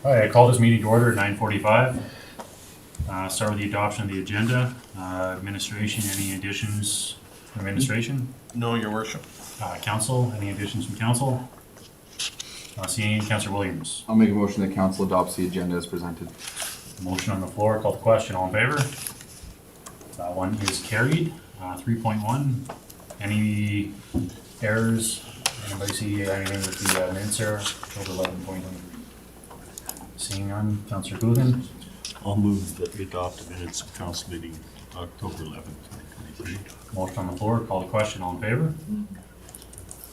Hi, I call this meeting to order at 9:45. Start with the adoption of the agenda. Administration, any additions from administration? No, your worship. Council, any additions from council? Seeing Councillor Williams. I'll make a motion that council adopts the agenda as presented. Motion on the floor, call the question, all in favor? That one is carried. 3.1, any errors? Anybody see anything with the minutes there? October 11.1. Seeing none, Councillor Coogan. I'll move that we adopt the minutes of council meeting October 11th, 2023. Motion on the floor, call the question, all in favor?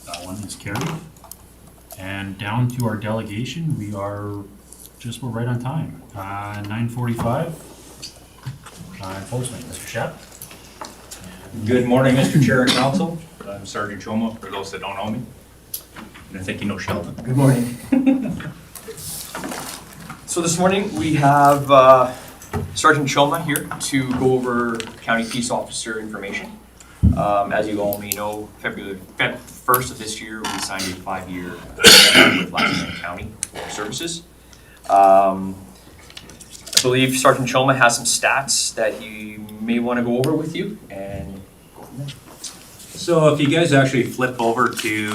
That one is carried. And down to our delegation, we're right on time. 9:45. Enforcement, Mr. Shep. Good morning, Mr. Chair and Council. I'm Sergeant Choma, for those that don't know me. And I think you know Sheldon. Good morning. So this morning we have Sergeant Choma here to go over county peace officer information. As you all may know, February 1st of this year, we signed a 5-year agreement with Lansing County for services. I believe Sergeant Choma has some stats that he may want to go over with you and go from there. So if you guys actually flip over to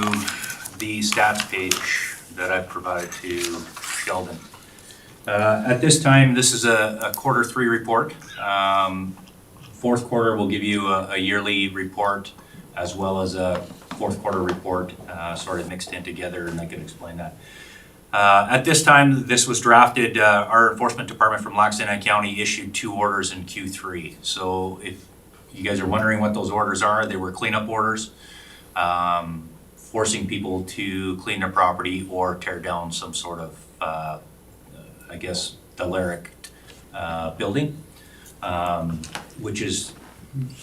the stats page that I've provided to Sheldon. At this time, this is a quarter 3 report. Fourth quarter will give you a yearly report as well as a fourth quarter report sort of mixed in together, and I can explain that. At this time, this was drafted, our enforcement department from Lac St. Anne County issued 2 orders in Q3. So if you guys are wondering what those orders are, they were cleanup orders, forcing people to clean their property or tear down some sort of, I guess, derelict building, which is,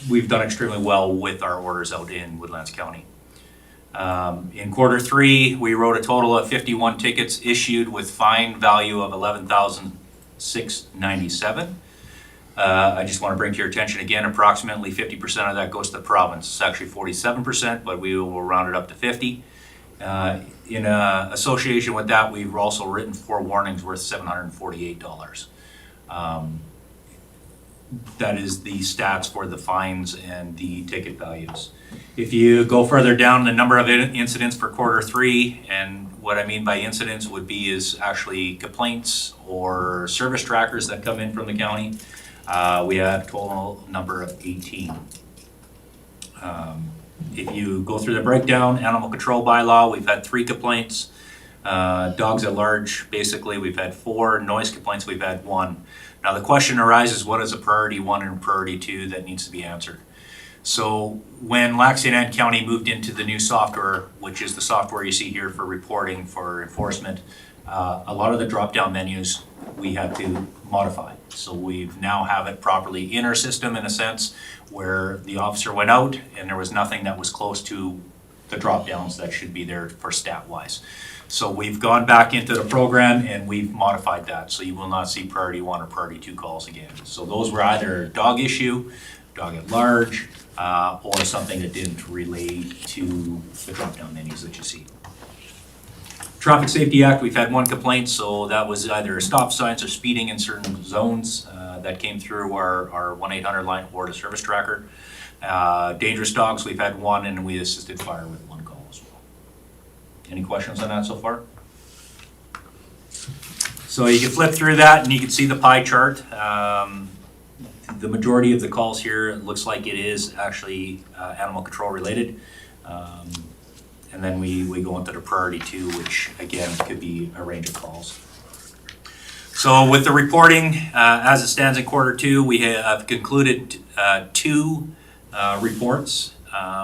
we've done extremely well with our orders out in Woodlands County. In quarter 3, we wrote a total of 51 tickets issued with fine value of $11,697. I just want to bring to your attention again, approximately 50% of that goes to the province. It's actually 47%, but we will round it up to 50. In association with that, we've also written 4 warnings worth $748. That is the stats for the fines and the ticket values. If you go further down, the number of incidents for quarter 3, and what I mean by incidents would be is actually complaints or service trackers that come in from the county. We have a total number of 18. If you go through the breakdown, animal control bylaw, we've had 3 complaints. Dogs at large, basically, we've had 4. Noise complaints, we've had 1. Now the question arises, what is a priority 1 and priority 2 that needs to be answered? So when Lac St. Anne County moved into the new software, which is the software you see here for reporting, for enforcement, a lot of the drop-down menus we had to modify. So we've now have it properly in our system in a sense where the officer went out and there was nothing that was close to the drop-downs that should be there for stat-wise. So we've gone back into the program and we've modified that. So you will not see priority 1 or priority 2 calls again. So those were either dog issue, dog at large, or something that didn't relate to the drop-down menus that you see. Traffic Safety Act, we've had 1 complaint, so that was either stop signs or speeding in certain zones that came through our 1-800 line or the service tracker. Dangerous dogs, we've had 1, and we assisted fire with 1 call as well. Any questions on that so far? So you can flip through that and you can see the pie chart. The majority of the calls here, it looks like it is actually animal control related. And then we go into the priority 2, which again could be a range of calls. So with the reporting, as it stands in quarter 2, we have concluded 2 reports.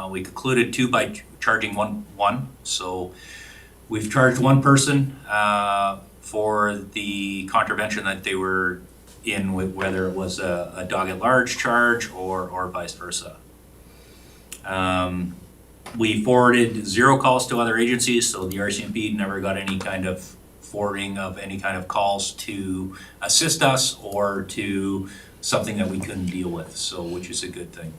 We concluded 2 by charging one. So we've charged 1 person for the contravention that they were in, with whether it was a dog at large charge or vice versa. We forwarded 0 calls to other agencies, so the RCMP never got any kind of forwarding of any kind of calls to assist us or to something that we couldn't deal with, so which is a good thing.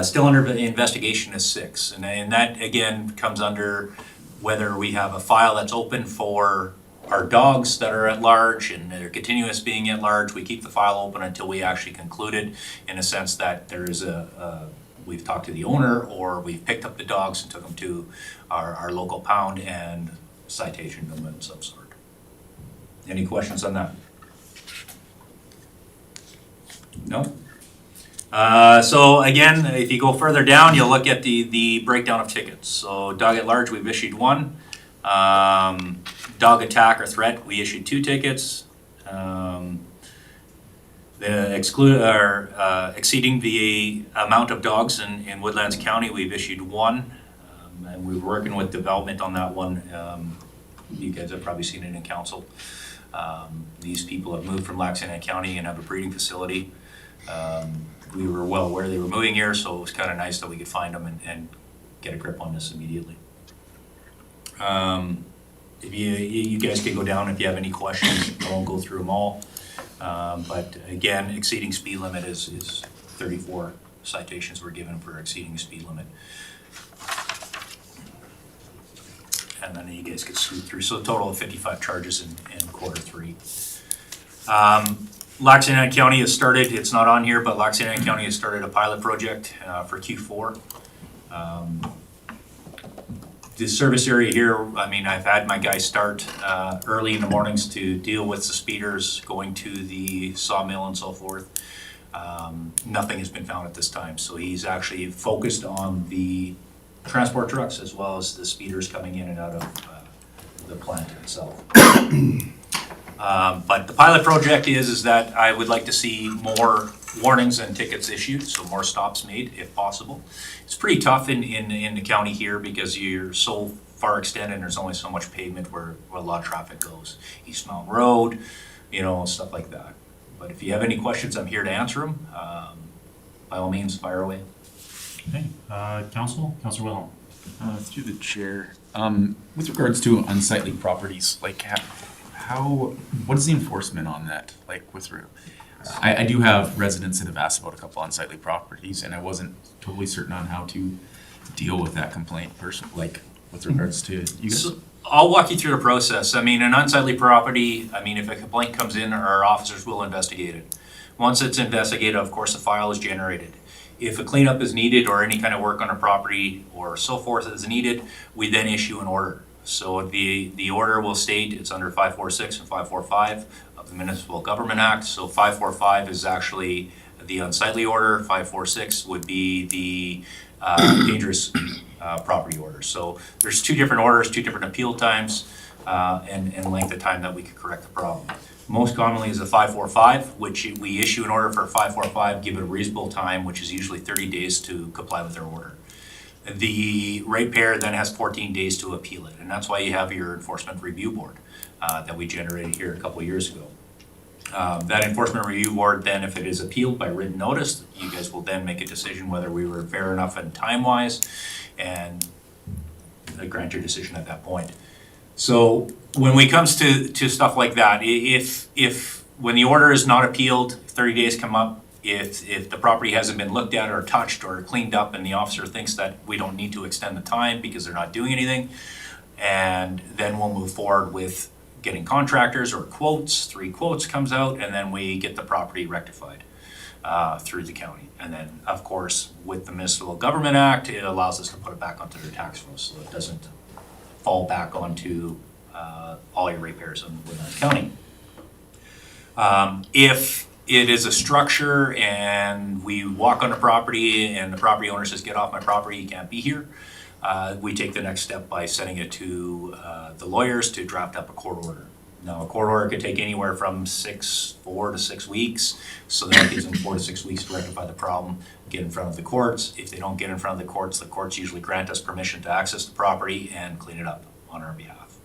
Still under investigation is 6, and that again comes under whether we have a file that's open for our dogs that are at large and they're continuous being at large, we keep the file open until we actually conclude it, in a sense that there is we've talked to the owner, or we've picked up the dogs and took them to our local pound and citation them of some sort. Any questions on that? No? So again, if you go further down, you'll look at the breakdown of tickets. So dog at large, we've issued 1. Dog attack or threat, we issued 2 tickets. Exceeding the amount of dogs in Woodlands County, we've issued 1. And we're working with development on that one. You guys have probably seen it in council. These people have moved from Lac-Saint-Anne County and have a breeding facility. We were well aware they were moving here, so it was kind of nice that we could find them and get a grip on this immediately. If you guys can go down if you have any questions. I won't go through them all. But again, exceeding speed limit is 34 citations were given for exceeding the speed limit. And then you guys could sweep through. So a total of 55 charges in Q3. Lac-Saint-Anne County has started, it's not on here, but Lac-Saint-Anne County has started a pilot project for Q4. The service area here, I mean, I've had my guys start early in the mornings to deal with the speeders going to the sawmill and so forth. Nothing has been found at this time, so he's actually focused on the transport trucks as well as the speeders coming in and out of the plant itself. But the pilot project is that I would like to see more warnings and tickets issued, so more stops made if possible. It's pretty tough in the county here because you're so far extended and there's only so much pavement where a lot of traffic goes. East Mountain Road, you know, stuff like that. But if you have any questions, I'm here to answer them. By all means, fire away. Okay, Councilor Wilhelm. Through the chair, with regards to unsightly properties, like what is the enforcement on that? Like I do have residents that have asked about a couple unsightly properties, and I wasn't totally certain on how to deal with that complaint like with regards to you guys. So I'll walk you through the process. I mean, an unsightly property, I mean, if a complaint comes in, our officers will investigate it. Once it's investigated, of course, a file is generated. If a cleanup is needed or any kind of work on a property or so forth is needed, we then issue an order. So the order will state it's under 546 and 545 of the Municipal Government Act. So 545 is actually the unsightly order. 546 would be the dangerous property order. So there's 2 different orders, 2 different appeal times, and length of time that we could correct the problem. Most commonly is a 545, which we issue an order for 545, give it a reasonable time, which is usually 30 days to comply with their order. The ratepayer then has 14 days to appeal it, and that's why you have your enforcement review board that we generated here a couple of years ago. That enforcement review board then, if it is appealed by written notice, you guys will then make a decision whether we were fair enough and time-wise, and grant your decision at that point. So when it comes to stuff like that, if when the order is not appealed, 30 days come up, if the property hasn't been looked at or touched or cleaned up and the officer thinks that we don't need to extend the time because they're not doing anything, and then we'll move forward with getting contractors or quotes. 3 quotes comes out, and then we get the property rectified through the county. And then, of course, with the Municipal Government Act, it allows us to put it back onto their tax rolls, so it doesn't fall back onto all your ratepayers in Woodlands County. If it is a structure and we walk on the property and the property owner says, get off my property, you can't be here, we take the next step by sending it to the lawyers to draft up a court order. Now, a court order could take anywhere from 4 to 6 weeks, so that gives them 4 to 6 weeks to rectify the problem, get in front of the courts. If they don't get in front of the courts usually grant us permission to access the property and clean it up on our behalf.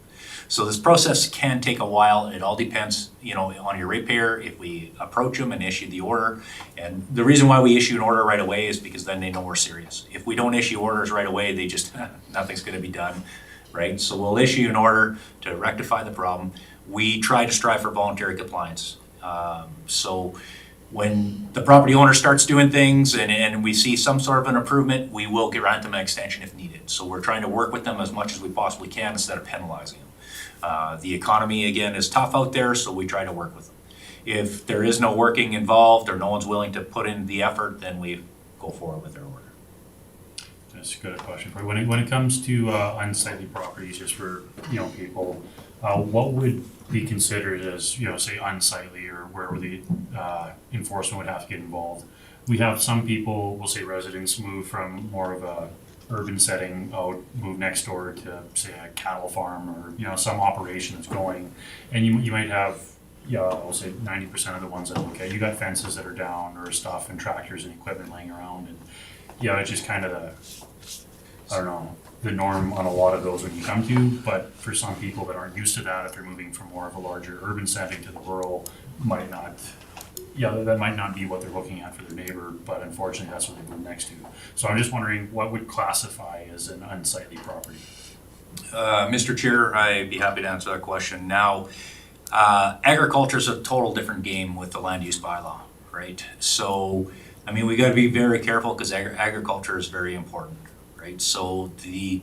So this process can take a while. It all depends, you know, on your ratepayer, if we approach them and issue the order. And the reason why we issue an order right away is because then they know we're serious. If we don't issue orders right away, they just, nothing's gonna be done, right? So we'll issue an order to rectify the problem. We try to strive for voluntary compliance. So when the property owner starts doing things and we see some sort of an improvement, we will grant them an extension if needed. So we're trying to work with them as much as we possibly can instead of penalizing them. The economy, again, is tough out there, so we try to work with them. If there is no working involved or no one's willing to put in the effort, then we go forward with their order. That's a good question for you. When it comes to unsightly properties, just for, people, what would be considered as, say unsightly, or where the enforcement would have to get involved? We have some people, we'll say residents, move from more of a urban setting out, move next door to, say, a cattle farm, or, some operation that's going, and you might have, I'll say 90% of the ones that look at, you got fences that are down or stuff and tractors and equipment laying around, and it's just kind of the norm on a lot of those when you come to, but for some people that aren't used to that, if they're moving from more of a larger urban setting to the rural, that might not be what they're looking at for their neighbor, but unfortunately that's what they move next to. So I'm just wondering what would classify as an unsightly property? Mr. Chair, I'd be happy to answer that question. Now, agriculture is a total different game with the land use bylaw, right? So, we got to be very careful because agriculture is very important, right? So the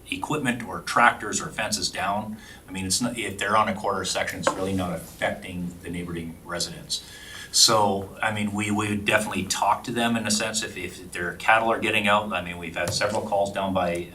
equipment or tractors or fences down, it's not, if they're on a quarter section, it's really not affecting the neighboring residents. So, we would definitely talk to them in a sense if their cattle are getting out. We've had several calls down by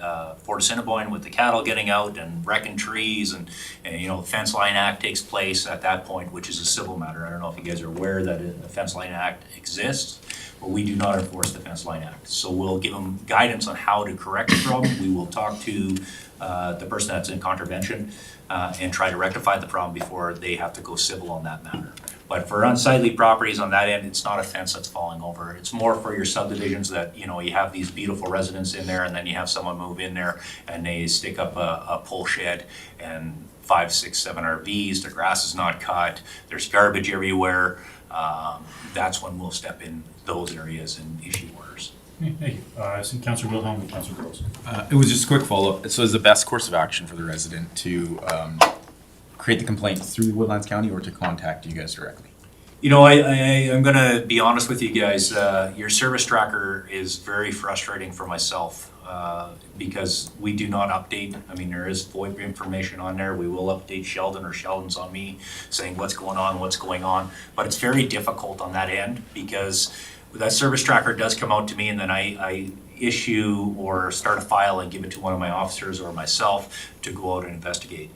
Fort Assiniboine with the cattle getting out and wrecking trees, and the Fence Line Act takes place at that point, which is a civil matter. I don't know if you guys are aware that the Fence Line Act exists, but we do not enforce the Fence Line Act. So we'll give them guidance on how to correct the problem. We will talk to the person that's in contravention and try to rectify the problem before they have to go civil on that matter. But for unsightly properties on that end, it's not a fence that's falling over. It's more for your subdivisions that, you have these beautiful residents in there, and then you have someone move in there and they stick up a pole shed and 5, 6, 7 RVs, the grass is not cut, there's garbage everywhere. That's when we'll step in those areas and issue orders. Thank you. I see Councilor Wilhelm and Councilor Gross. It was just a quick follow-up. So is the best course of action for the resident to create the complaint through Woodlands County or to contact you guys directly? I'm going to be honest with you guys. Your service tracker is very frustrating for myself because we do not update. There is VoIP information on there. We will update Sheldon, or Sheldon's on me, saying what's going on. But it's very difficult on that end because that service tracker does come out to me, and then I issue or start a file and give it to one of my officers or myself to go out and investigate.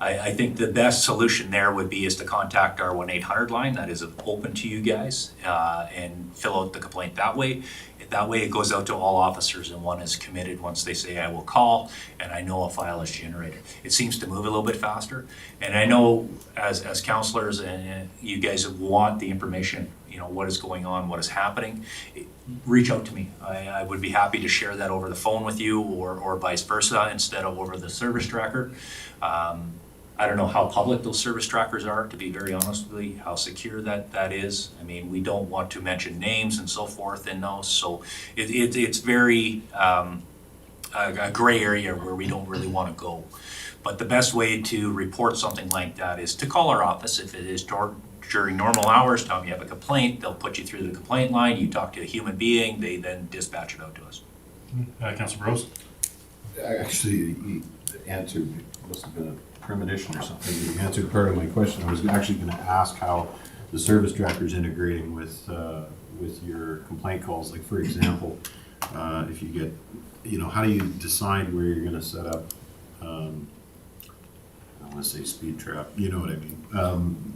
I think the best solution there would be is to contact our 1-800 line that is open to you guys and fill out the complaint that way. That way it goes out to all officers, and one is committed once they say I will call, and I know a file is generated. It seems to move a little bit faster, and I know as councilors and you guys want the information, what is going on, what is happening. Reach out to me. I would be happy to share that over the phone with you, or vice versa, instead of over the service tracker. I don't know how public those service trackers are, to be very honest with you, how secure that is. We don't want to mention names and so forth in those, so it's very a gray area where we don't really want to go. But the best way to report something like that is to call our office. If it is during normal hours, tell them you have a complaint, they'll put you through the complaint line, you talk to a human being, they then dispatch it out to us. Councilor Rose? Actually, you answered, must have been a premonition or something. You answered part of my question. I was actually going to ask how the service tracker is integrating with your complaint calls. Like, for example, if you get, how do you decide where you're going to set up, I want to say speed trap, you know what I mean,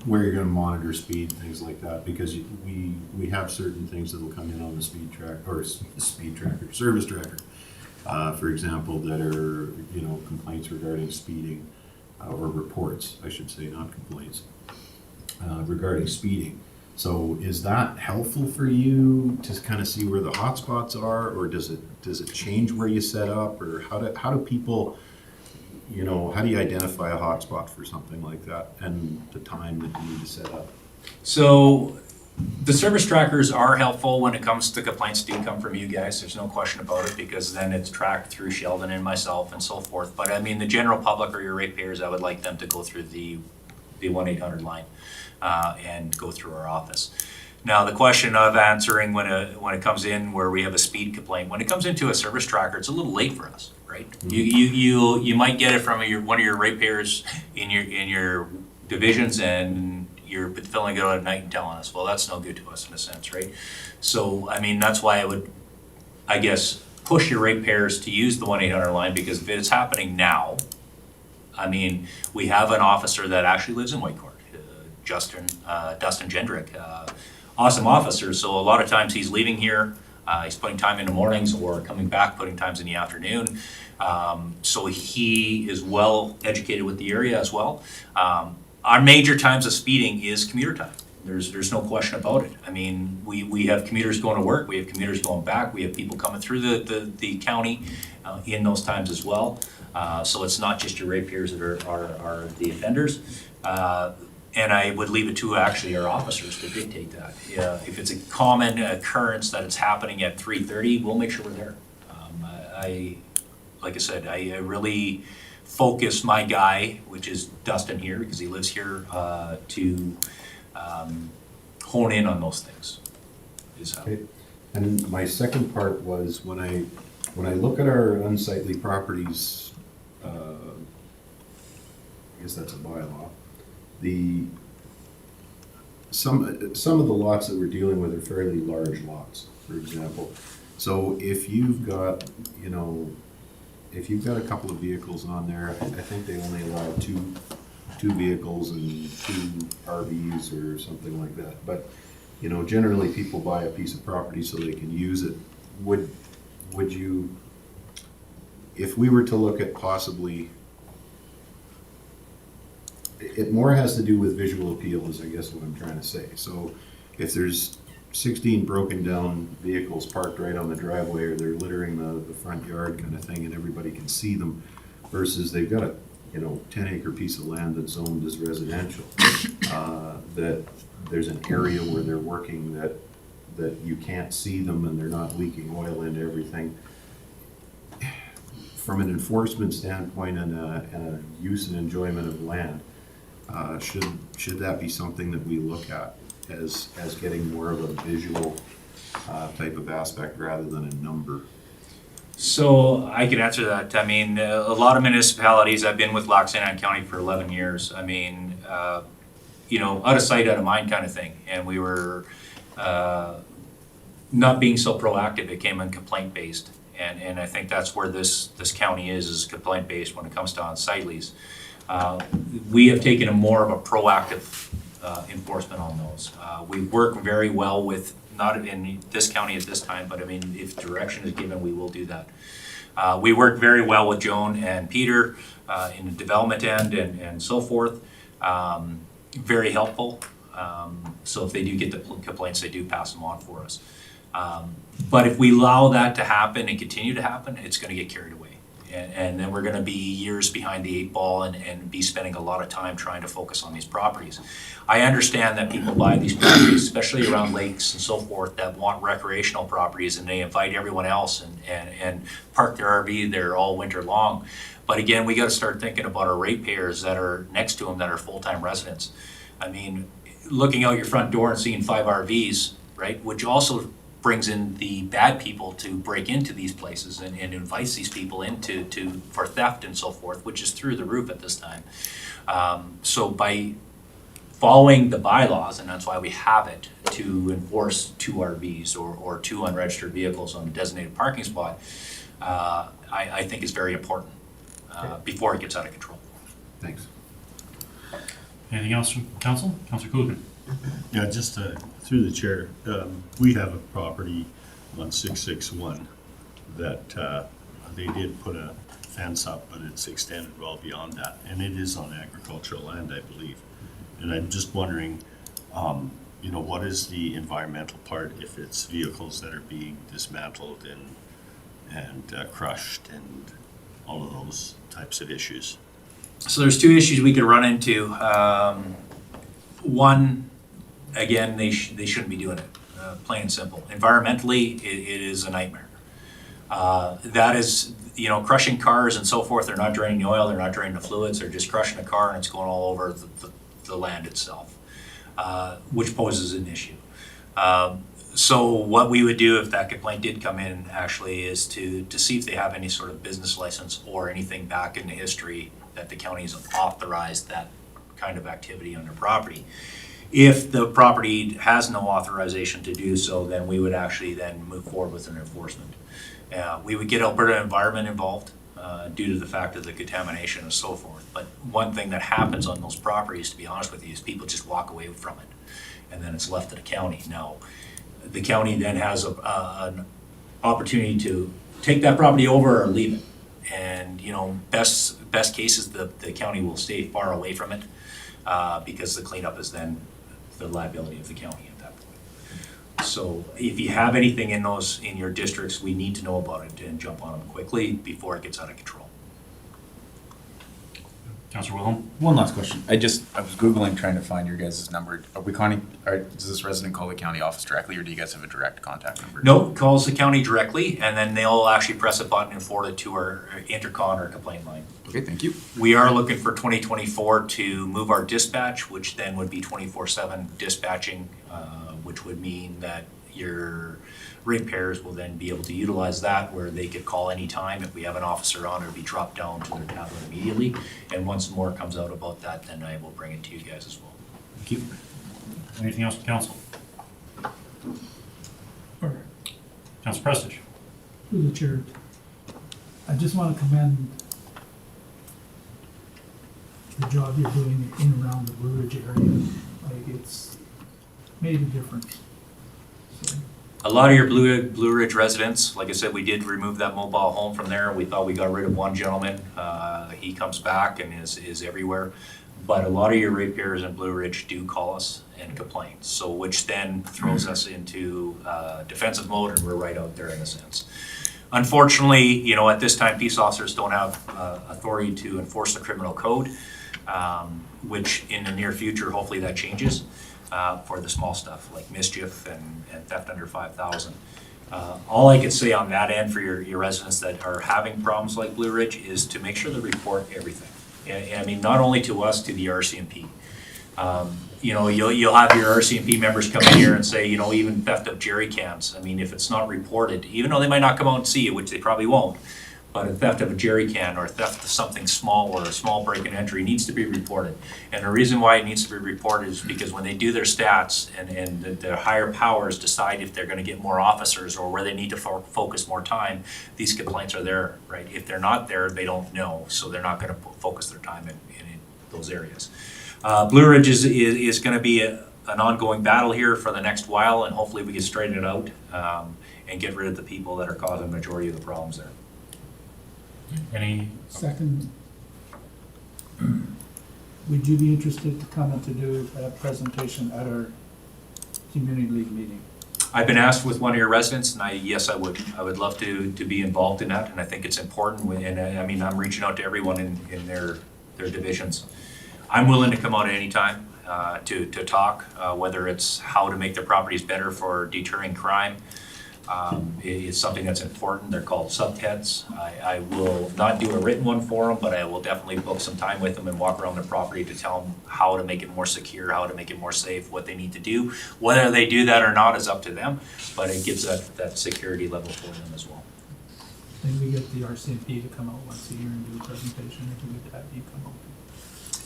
where you're going to monitor speed, things like that, because we have certain things that will come in on the speed track, or speed tracker, service tracker, for example, that are, complaints regarding speeding, or reports, I should say, not complaints, regarding speeding. So is that helpful for you to kind of see where the hot spots are, or does it change where you set up, or how do people, how do you identify a hot spot for something like that and the time that you need to set up? So the service trackers are helpful when it comes to complaints do come from you guys. There's no question about it, because then it's tracked through Sheldon and myself and so forth. But the general public or your ratepayers, I would like them to go through the 1-800 line and go through our office. Now, the question of answering when it comes in where we have a speed complaint, when it comes into a service tracker, it's a little late for us, right? You might get it from one of your ratepayers in your divisions, and you're filling it out at night and telling us, well, that's no good to us in a sense, right? So, I mean, that's why I would, I guess, push your ratepayers to use the 1-800 line, because if it's happening now, I mean, we have an officer that actually lives in Whitecourt, Dustin Gendrick, awesome officer. So a lot of times he's leaving here, he's putting time in the mornings or coming back, putting times in the afternoon. So he is well educated with the area as well. Our major times of speeding is commuter time. There's no question about it. I mean, we have commuters going to work, we have commuters going back, we have people coming through the county in those times as well. So it's not just your ratepayers that are the offenders. And I would leave it to actually our officers to dictate that. If it's a common occurrence that it's happening at 3:30, we'll make sure we're there. Like I said, I really focus my guy, which is Dustin here, because he lives here, to hone in on those things. Okay. And my second part was when I look at our unsightly properties, I guess that's a bylaw. Some of the lots that we're dealing with are fairly large lots, for example. So if you've got, a couple of vehicles on there, I think they only allow two vehicles and 2 RVs or something like that. But, generally people buy a piece of property so they can use it. Would you, if we were to look at possibly, it more has to do with visual appeal is I guess what I'm trying to say. So if there's 16 broken down vehicles parked right on the driveway, or they're littering the front yard kind of thing and everybody can see them, versus they've got a 10-acre piece of land that's owned as residential, that there's an area where they're working that you can't see them and they're not leaking oil into everything. From an enforcement standpoint and a use and enjoyment of land, should that be something that we look at as getting more of a visual type of aspect rather than a number? So I can answer that. I mean, a lot of municipalities, I've been with Lac St. Anne County for 11 years. I mean, out of sight, out of mind kind of thing. And we were not being so proactive. It came in complaint based. And I think that's where this county is complaint based when it comes to unsightlies. We have taken a more of a proactive enforcement on those. We work very well with, not in this county at this time, but I mean, if direction is given, we will do that. We work very well with Joan and Peter in the development end and so forth. Very helpful. So if they do get the complaints, they do pass them on for us. But if we allow that to happen and continue to happen, it's going to get carried away. And then we're going to be years behind the 8 ball and be spending a lot of time trying to focus on these properties. I understand that people buy these properties, especially around lakes and so forth, that want recreational properties, and they invite everyone else and park their RV there all winter long. But again, we got to start thinking about our ratepayers that are next to them that are full-time residents. I mean, looking out your front door and seeing 5 RVs, right, which also brings in the bad people to break into these places and invites these people into for theft and so forth, which is through the roof at this time. So by following the bylaws, and that's why we have it, to enforce 2 RVs or 2 unregistered vehicles on a designated parking spot, I think is very important before it gets out of control. Thanks. Anything else from council? Councilor Coogan. Yeah, just through the chair, we have a property on 661 that they did put a fence up, but it's extended well beyond that, and it is on agricultural land, I believe. And I'm just wondering, what is the environmental part if it's vehicles that are being dismantled and crushed and all of those types of issues? So there's 2 issues we could run into. One, again, they shouldn't be doing it, plain and simple. Environmentally, it is a nightmare. That is, crushing cars and so forth, they're not draining the oil, they're not draining the fluids, they're just crushing a car and it's going all over the land itself, which poses an issue. So what we would do if that complaint did come in actually is to see if they have any sort of business license or anything back in the history that the county has authorized that kind of activity on their property. If the property has no authorization to do so, then we would actually then move forward with an enforcement. We would get Alberta Environment involved due to the fact of the contamination and so forth. But one thing that happens on those properties, to be honest with you, is people just walk away from it. And then it's left to the county. Now, the county then has an opportunity to take that property over or leave it. And, you know, best cases, the county will stay far away from it because the cleanup is then the liability of the county at that point. So if you have anything in your districts, we need to know about it and jump on them quickly before it gets out of control. Councillor Wilhelm? One last question. I was Googling trying to find your guys' number. Does this resident call the county office directly, or do you guys have a direct contact number? No, calls the county directly, and then they'll actually press a button and forward it to our intercon or complaint line. Okay, thank you. We are looking for 2024 to move our dispatch, which then would be 24/7 dispatching, which would mean that your ratepayers will then be able to utilize that where they could call anytime. If we have an officer on, it'll be dropped down to their tablet immediately. And once more comes out about that, then I will bring it to you guys as well. Thank you. Anything else from council? Councillor Prestige? Through the chair, I just want to commend the job you're doing in and around the Blue Ridge area. Like, it's made a difference. So, A lot of your Blue Ridge residents, like I said, we did remove that mobile home from there. We thought we got rid of one gentleman. He comes back and is everywhere. But a lot of your ratepayers in Blue Ridge do call us and complain. So which then throws us into defensive mode, and we're right out there in a sense. Unfortunately, you know, at this time, peace officers don't have authority to enforce the criminal code, which in the near future, hopefully that changes. For the small stuff like mischief and theft under 5,000. All I could say on that end for your residents that are having problems like Blue Ridge is to make sure they report everything. And I mean, not only to us, to the RCMP. You know, you'll have your RCMP members come in here and say, you know, even theft of jerry cans. I mean, if it's not reported, even though they might not come out and see it, which they probably won't, but a theft of a jerry can or theft of something small or a small break and entry needs to be reported. And the reason why it needs to be reported is because when they do their stats and the higher powers decide if they're gonna get more officers or where they need to focus more time, these complaints are there, right? If they're not there, they don't know, so they're not gonna focus their time in those areas. Blue Ridge is gonna be an ongoing battle here for the next while, and hopefully we can straighten it out and get rid of the people that are causing the majority of the problems there. Any? second, would you be interested to come and to do a presentation at our community league meeting? I've been asked with one of your residents, and yes, I would. I would love to be involved in that, and I think it's important. And I mean, I'm reaching out to everyone in their divisions. I'm willing to come out at any time to talk, whether it's how to make their properties better for deterring crime. It's something that's important. They're called subheads. I will not do a written one for them, but I will definitely book some time with them and walk around their property to tell them how to make it more secure, how to make it more safe, what they need to do. Whether they do that or not is up to them, but it gives that security level for them as well. Then we get the RCMP to come out once a year and do a presentation, and we could have you come out.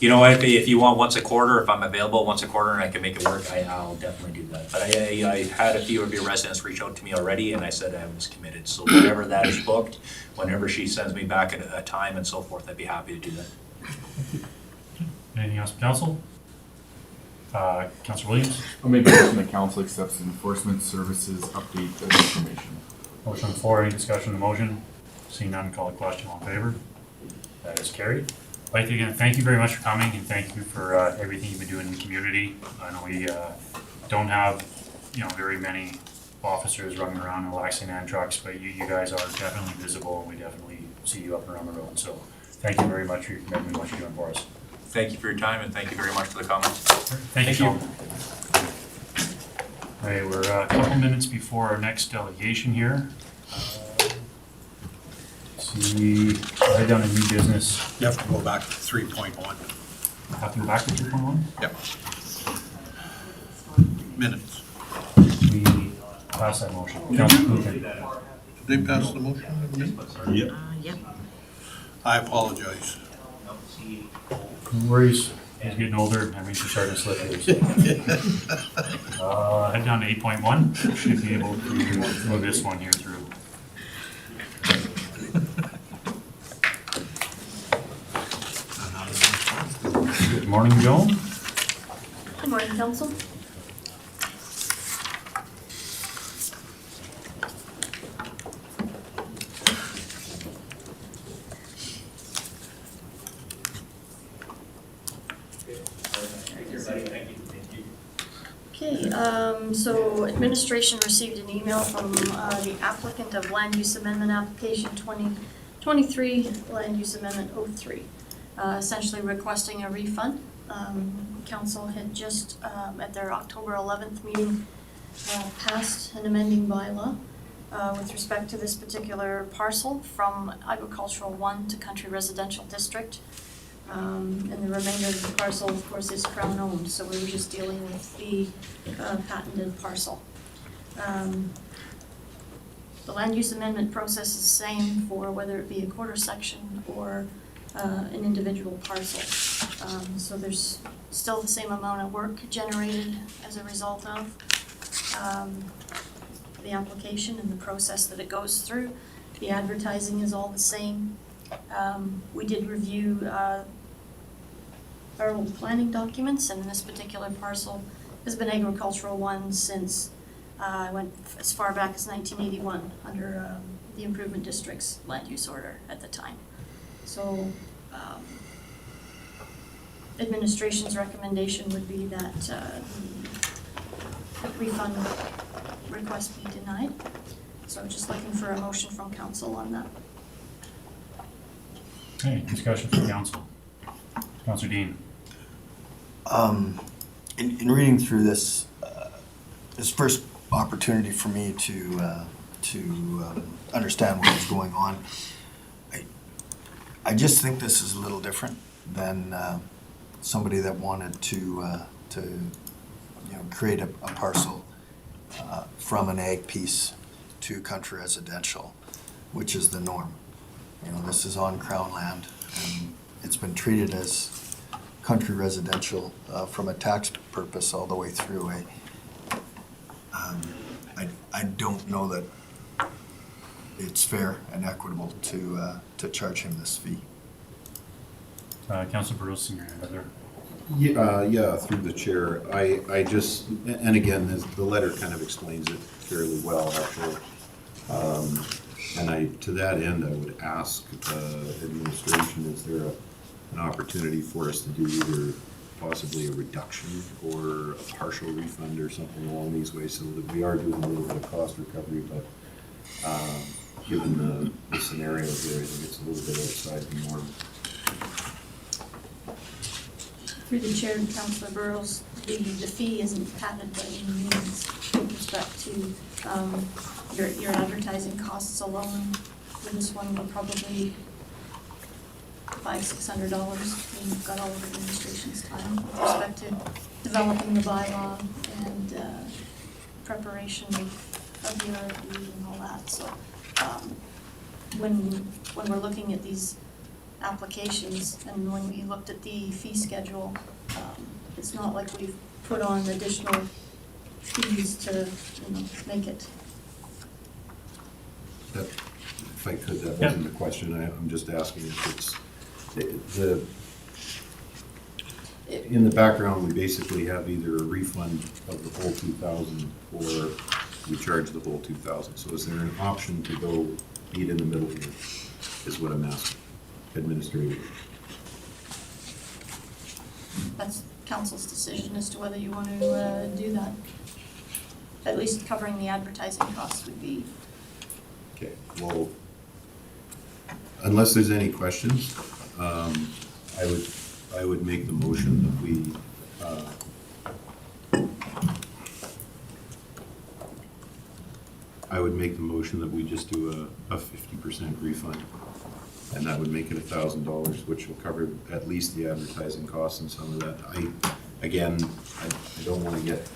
You know, if you want once a quarter, if I'm available once a quarter and I can make it work, I'll definitely do that. But I had a few of your residents reach out to me already, and I said I was committed. So whenever that is booked, whenever she sends me back a time and so forth, I'd be happy to do that. Anything else from council? Councillor Williams? I'll make a motion that council accepts enforcement services update of information. Motion on the floor, any discussion on the motion? Seeing none, call the question, all in favor? That is carried. I'd like to again, thank you very much for coming, and thank you for everything you've been doing in the community. I know we don't have, you know, very many officers running around in Lexington trucks, but you guys are definitely visible, and we definitely see you up and around the road. So thank you very much for your commitment and what you're doing for us. Thank you for your time, and thank you very much for the comments. Thank you. All right, we're a couple minutes before our next delegation here. See, head down to new business. You have to go back to 3.1. Have to go back to 2.1? Yep. Minutes. pass that motion. Councilor Kuchen. They passed the motion to me? Yep. Yep. I apologize. No worries. He's getting older. That means you're starting to slip here. Head down to 8.1. Should be able to move this one here through. Good morning, Joan. Good morning, council. Okay, so administration received an email from the applicant of land use amendment application 2023, land use amendment 03, essentially requesting a refund. Council had just, at their October 11th meeting, passed an amending bylaw with respect to this particular parcel from agricultural 1 to country residential district. And the remainder of the parcel, of course, is Crown owned, so we were just dealing with the patented parcel. The land use amendment process is the same for whether it be a quarter section or an individual parcel. So there's still the same amount of work generated as a result of the application and the process that it goes through. The advertising is all the same. We did review our old planning documents, and this particular parcel has been agricultural one since I went as far back as 1981 under the Improvement District's land use order at the time. So administration's recommendation would be that the refund request be denied. So just looking for a motion from council on that. Okay, discussion from council. Councilor Dean. In reading through this, this first opportunity for me to understand what was going on, I just think this is a little different than somebody that wanted to create a parcel from an ag piece to country residential, which is the norm. This is on Crown land, and it's been treated as country residential from a tax purpose all the way through. I don't know that it's fair and equitable to charge him this fee. Councilor Burrows, senior editor. Yeah, through the chair. I just, and again, the letter kind of explains it fairly well, actually. And to that end, I would ask administration, is there an opportunity for us to do either possibly a reduction or a partial refund or something along these ways, so that we are doing a little bit of cost recovery, but given the scenario here, I think it's a little bit outside the norm. Through the chair, Councilor Burrows, the fee isn't patented by any means with respect to your advertising costs alone. For this one, we're probably $500-600. We've got all of administration's time with respect to developing the bylaw and preparation of the RFP and all that. So when we're looking at these applications and when we looked at the fee schedule, it's not like we've put on additional fees to make it. That, if I could, that wasn't the question. I'm just asking if it's in the background, we basically have either a refund of the whole 2,000 or we charge the whole 2,000. So is there an option to go meet in the middle here, is what I'm asking, administratively? That's council's decision as to whether you want to do that. At least covering the advertising costs would be. Okay, well, unless there's any questions, I would make the motion that we just do a 50% refund, and that would make it $1,000, which will cover at least the advertising costs and some of that. I don't want to get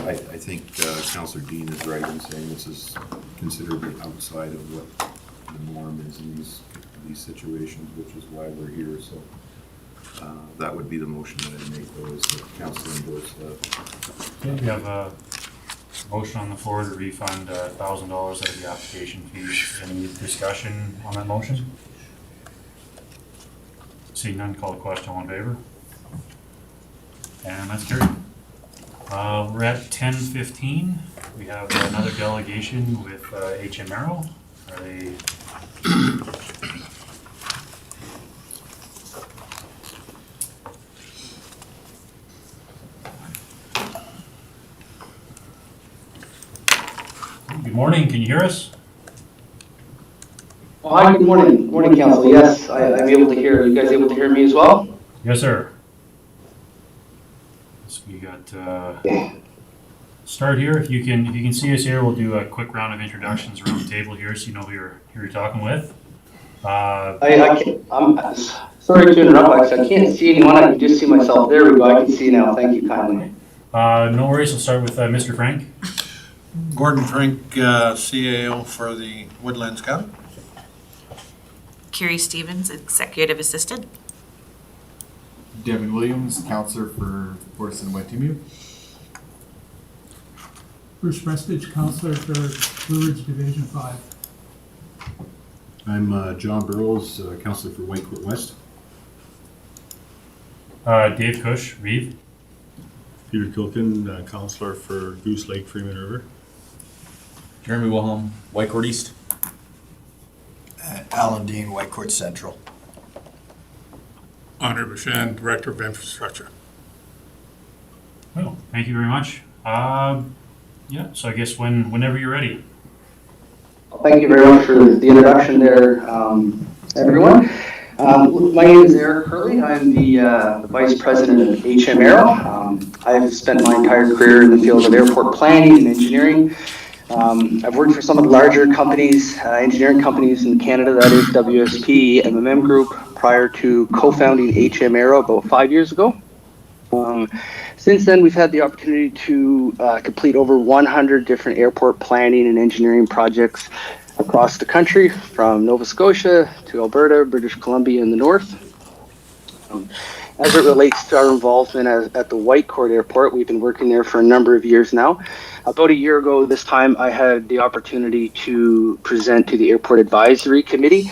I think Councillor Dean is right in saying this is considerably outside of what the norm is in these situations, which is why we're here, so that would be the motion that I make, though, is that council endorse that. Okay, we have a motion on the floor to refund $1,000 out of the application fees. Any discussion on that motion? Seeing none, call the question, all in favor? And that's carried. We're at 10:15. We have another delegation with AERO. Are they? Good morning, can you hear us? Oh, hi, good morning. Morning, Council. Yes, I'm able to hear. You guys able to hear me as well? Yes, sir. So we got start here. If you can see us here, we'll do a quick round of introductions around the table here, so you know who you're talking with. I'm sorry to interrupt. I can't see anyone. I can just see myself. There we go. I can see now. Thank you kindly. No worries. We'll start with Mr. Frank. Gordon Frank, CAO for the Woodlands County. Carrie Stevens, Executive Assistant. Devin Williams, Counselor for Forest and Waitemata. Bruce Prestige, Counselor for Blue Ridge Division 5. I'm John Burrows, councillor for Whitecourt West. Dave Cush, Reeve. Peter Kilkin, counselor for Goose Lake, Freeman River. Jeremy Wilhelm, Whitecourt East. Alan Dean, Whitecourt Central. Andre Bouchan, Director of Infrastructure. Oh, thank you very much. Yeah, so I guess whenever you're ready. Thank you very much for the introduction there, everyone. My name is Eric Hurley. I'm the Vice President of AERO. I've spent my entire career in the field of airport planning and engineering. I've worked for some of the larger companies, engineering companies in Canada, that is WSP, MMM Group, prior to co-founding AERO about 5 years ago. Since then, we've had the opportunity to complete over 100 different airport planning and engineering projects across the country, from Nova Scotia to Alberta, British Columbia in the north. As it relates to our involvement at the Whitecourt Airport, we've been working there for a number of years now. About a year ago this time, I had the opportunity to present to the Airport Advisory Committee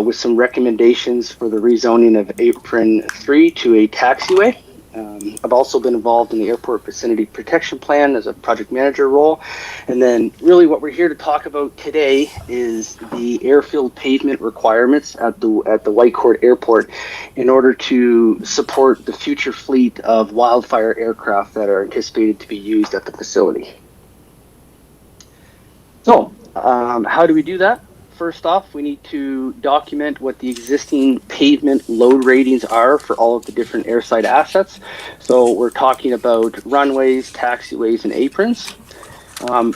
with some recommendations for the rezoning of Apron 3 to a taxiway. I've also been involved in the Airport Vicinity Protection Plan as a project manager role. And then really what we're here to talk about today is the airfield pavement requirements at the Whitecourt Airport in order to support the future fleet of wildfire aircraft that are anticipated to be used at the facility. So, how do we do that? First off, we need to document what the existing pavement load ratings are for all of the different airside assets. So we're talking about runways, taxiways, and aprons.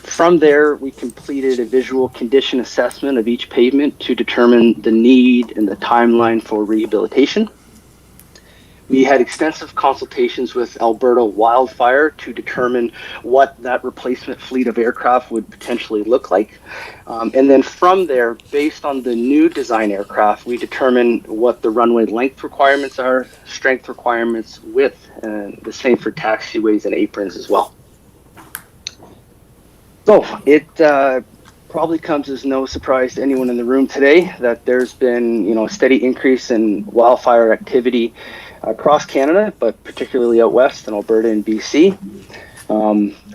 From there, we completed a visual condition assessment of each pavement to determine the need and the timeline for rehabilitation. We had extensive consultations with Alberta Wildfire to determine what that replacement fleet of aircraft would potentially look like. And then from there, based on the new design aircraft, we determine what the runway length requirements are, strength requirements, width, and the same for taxiways and aprons as well. So it probably comes as no surprise to anyone in the room today that there's been, a steady increase in wildfire activity across Canada, but particularly out west in Alberta and BC.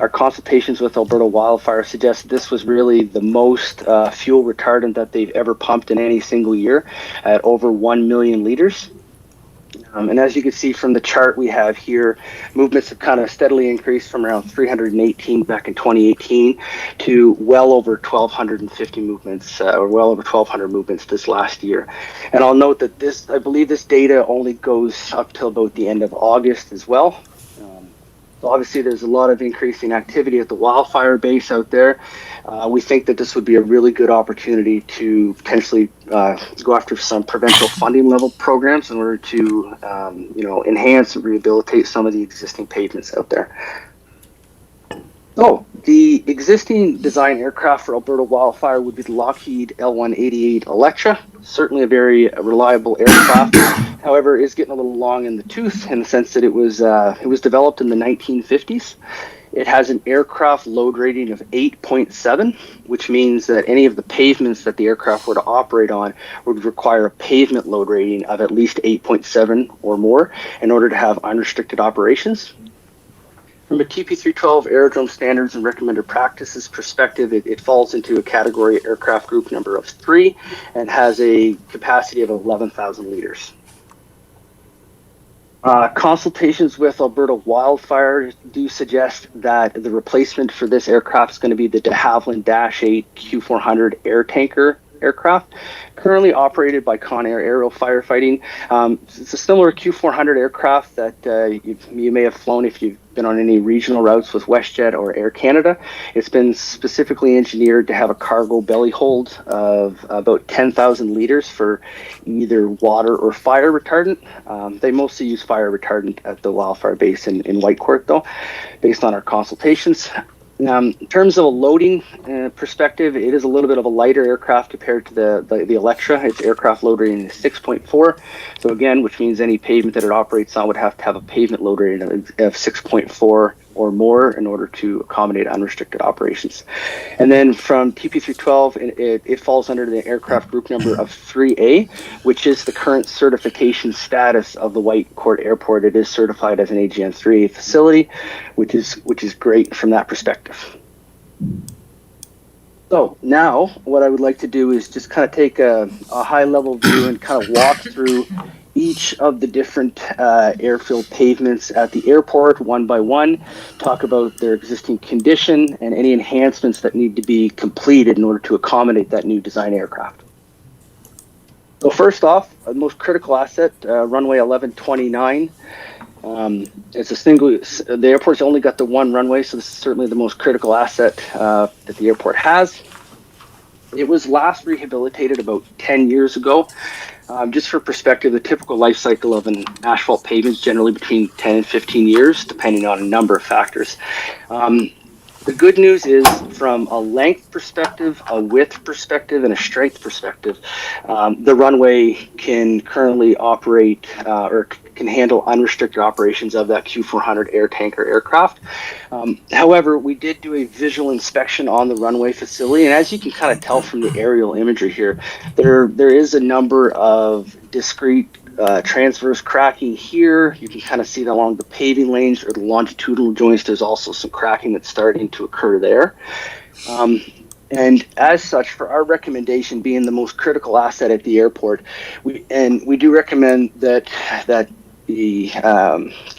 Our consultations with Alberta Wildfire suggest this was really the most fuel retardant that they've ever pumped in any single year, at over 1 million liters. And as you can see from the chart we have here, movements have kind of steadily increased from around 318 back in 2018 to well over 1,250 movements, or well over 1,200 movements this last year. And I'll note that I believe this data only goes up till about the end of August as well. So obviously there's a lot of increasing activity at the wildfire base out there. We think that this would be a really good opportunity to potentially go after some provincial funding level programs in order to enhance and rehabilitate some of the existing pavements out there. So, the existing design aircraft for Alberta wildfire would be the Lockheed L-188 Electra. Certainly a very reliable aircraft. However, it is getting a little long in the tooth in the sense that it was developed in the 1950s. It has an aircraft load rating of 8.7, which means that any of the pavements that the aircraft were to operate on would require a pavement load rating of at least 8.7 or more in order to have unrestricted operations. From a TP312 aerodrome standards and recommended practices perspective, it falls into a category aircraft group number of 3 and has a capacity of 11,000 liters. Consultations with Alberta Wildfire do suggest that the replacement for this aircraft is going to be the de Havilland Dash 8 Q400 air tanker aircraft, currently operated by Conair Aero Firefighting. It's a similar Q400 aircraft that you may have flown if you've been on any regional routes with WestJet or Air Canada. It's been specifically engineered to have a cargo belly hold of about 10,000 liters for either water or fire retardant. They mostly use fire retardant at the wildfire base in Whitecourt, though, based on our consultations. In terms of a loading perspective, it is a little bit of a lighter aircraft compared to the Electra. Its aircraft load rating is 6.4. So again, which means any pavement that it operates on would have to have a pavement load rating of 6.4 or more in order to accommodate unrestricted operations. And then from TP312, it falls under the aircraft group number of 3A, which is the current certification status of the Whitecourt Airport. It is certified as an AGN 3A facility, which is great from that perspective. So now what I would like to do is just kind of take a high-level view and kind of walk through each of the different airfield pavements at the airport one by one, talk about their existing condition and any enhancements that need to be completed in order to accommodate that new design aircraft. So first off, the most critical asset, runway 1129. It's a the airport's only got the one runway, so this is certainly the most critical asset that the airport has. It was last rehabilitated about 10 years ago. Just for perspective, the typical life cycle of an asphalt pavement is generally between 10 and 15 years, depending on a number of factors. The good news is, from a length perspective, a width perspective, and a strength perspective, the runway can currently operate or can handle unrestricted operations of that Q400 air tanker aircraft. However, we did do a visual inspection on the runway facility, and as you can kind of tell from the aerial imagery here, there is a number of discrete transverse cracking here. You can kind of see that along the paving lanes or the longitudinal joints. There's also some cracking that's starting to occur there. And as such, for our recommendation being the most critical asset at the airport, we do recommend that the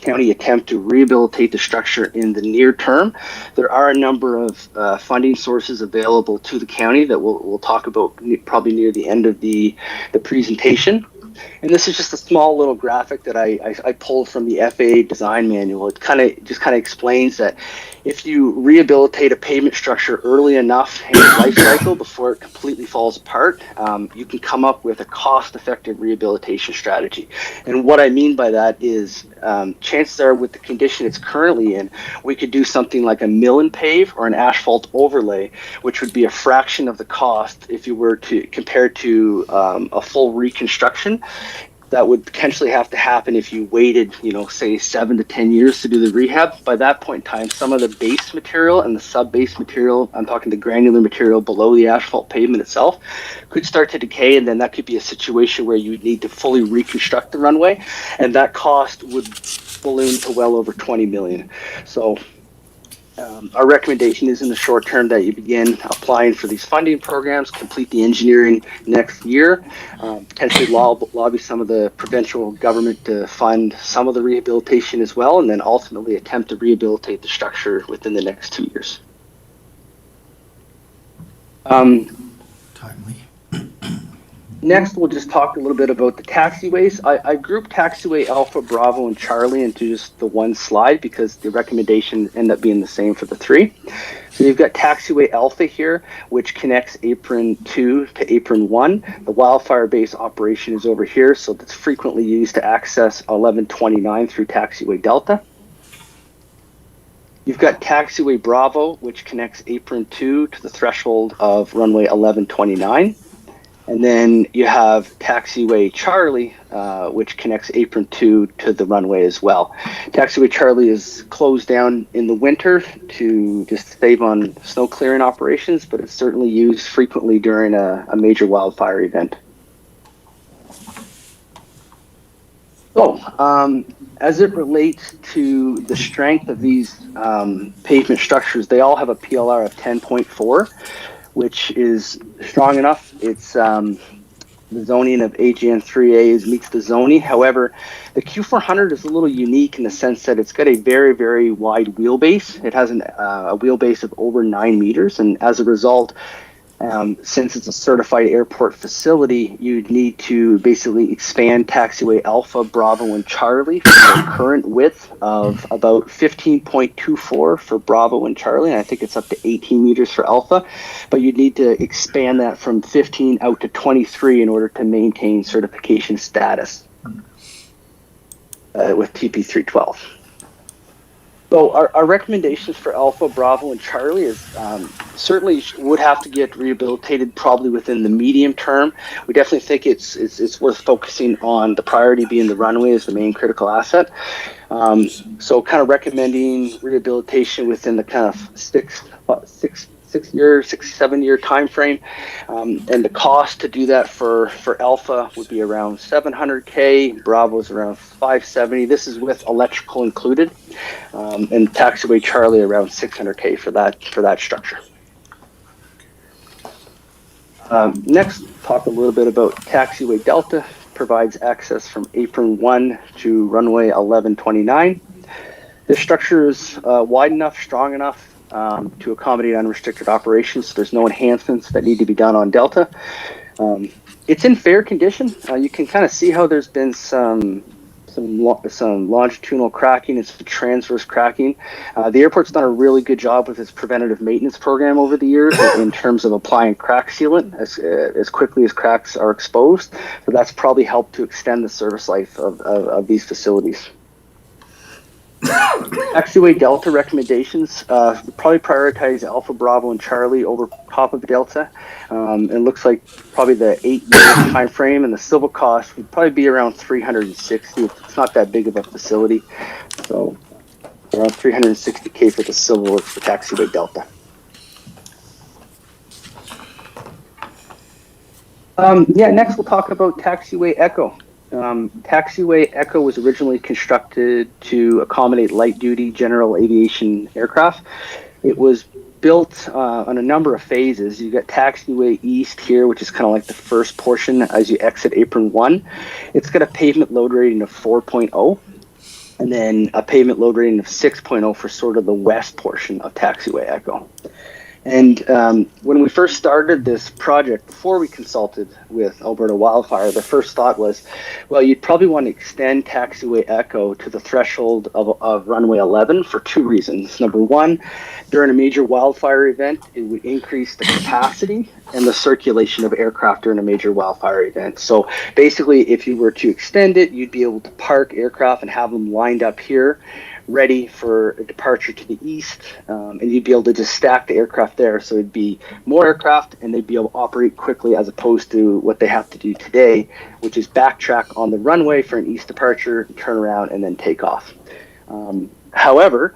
county attempt to rehabilitate the structure in the near term. There are a number of funding sources available to the county that we'll talk about probably near the end of the presentation. And this is just a small little graphic that I pulled from the FAA design manual. It just kind of explains that if you rehabilitate a pavement structure early enough in its life cycle before it completely falls apart, you can come up with a cost-effective rehabilitation strategy. And what I mean by that is chances are, with the condition it's currently in, we could do something like a mill and pave or an asphalt overlay, which would be a fraction of the cost if you were to compare to a full reconstruction. That would potentially have to happen if you waited, say 7 to 10 years to do the rehab. By that point in time, some of the base material and the sub-base material, I'm talking the granular material below the asphalt pavement itself, could start to decay, and then that could be a situation where you would need to fully reconstruct the runway, and that cost would balloon to well over $20 million. So our recommendation is in the short term that you begin applying for these funding programs, complete the engineering next year, potentially lobby some of the provincial government to fund some of the rehabilitation as well, and then ultimately attempt to rehabilitate the structure within the next 2 years. Timely. Next, we'll just talk a little bit about the taxiways. I grouped taxiway Alpha, Bravo, and Charlie into just the one slide because the recommendation ended up being the same for the three. So you've got taxiway Alpha here, which connects apron 2 to apron 1. The wildfire base operation is over here, so that's frequently used to access 1129 through taxiway Delta. You've got taxiway Bravo, which connects apron 2 to the threshold of runway 1129. And then you have taxiway Charlie, which connects apron 2 to the runway as well. Taxiway Charlie is closed down in the winter to just save on snow clearing operations, but it's certainly used frequently during a major wildfire event. So, as it relates to the strength of these pavement structures, they all have a PLR of 10.4, which is strong enough. It's the zoning of AGN 3A meets the zoning. However, the Q400 is a little unique in the sense that it's got a very, very wide wheelbase. It has a wheelbase of over 9 meters, and as a result, since it's a certified airport facility, you'd need to basically expand taxiway Alpha, Bravo, and Charlie from the current width of about 15.24 for Bravo and Charlie, and I think it's up to 18 meters for Alpha, but you'd need to expand that from 15 out to 23 in order to maintain certification status with TP312. So our recommendations for Alpha, Bravo, and Charlie is certainly would have to get rehabilitated probably within the medium term. We definitely think it's worth focusing on the priority being the runway as the main critical asset. So kind of recommending rehabilitation within the kind of 7 year time frame, and the cost to do that for Alpha would be around $700K. Bravo is around $570. This is with electrical included, and taxiway Charlie around $600K for that structure. Next, talk a little bit about taxiway Delta. Provides access from apron 1 to runway 1129. This structure is wide enough, strong enough to accommodate unrestricted operations. So there's no enhancements that need to be done on Delta. It's in fair condition. You can kind of see how there's been some longitudinal cracking and some transverse cracking. The airport's done a really good job with its preventative maintenance program over the years in terms of applying crack sealant as quickly as cracks are exposed. So that's probably helped to extend the service life of these facilities. Taxiway Delta recommendations, probably prioritize Alpha, Bravo, and Charlie over top of Delta. It looks like probably the 8-year time frame, and the civil cost would probably be around $360. It's not that big of a facility, so around $360K for the civil for taxiway Delta. Next we'll talk about taxiway Echo. Taxiway Echo was originally constructed to accommodate light-duty general aviation aircraft. It was built on a number of phases. You got taxiway East here, which is kind of like the first portion as you exit apron 1. It's got a pavement load rating of 4.0, and then a pavement load rating of 6.0 for sort of the west portion of taxiway Echo. And when we first started this project, before we consulted with Alberta Wildfire, the first thought was, well, you'd probably want to extend taxiway Echo to the threshold of runway 11 for 2 reasons. Number one, during a major wildfire event, it would increase the capacity and the circulation of aircraft during a major wildfire event. So basically, if you were to extend it, you'd be able to park aircraft and have them lined up here, ready for a departure to the east, and you'd be able to just stack the aircraft there. So it'd be more aircraft, and they'd be able to operate quickly as opposed to what they have to do today, which is backtrack on the runway for an east departure, turn around, and then take off. However,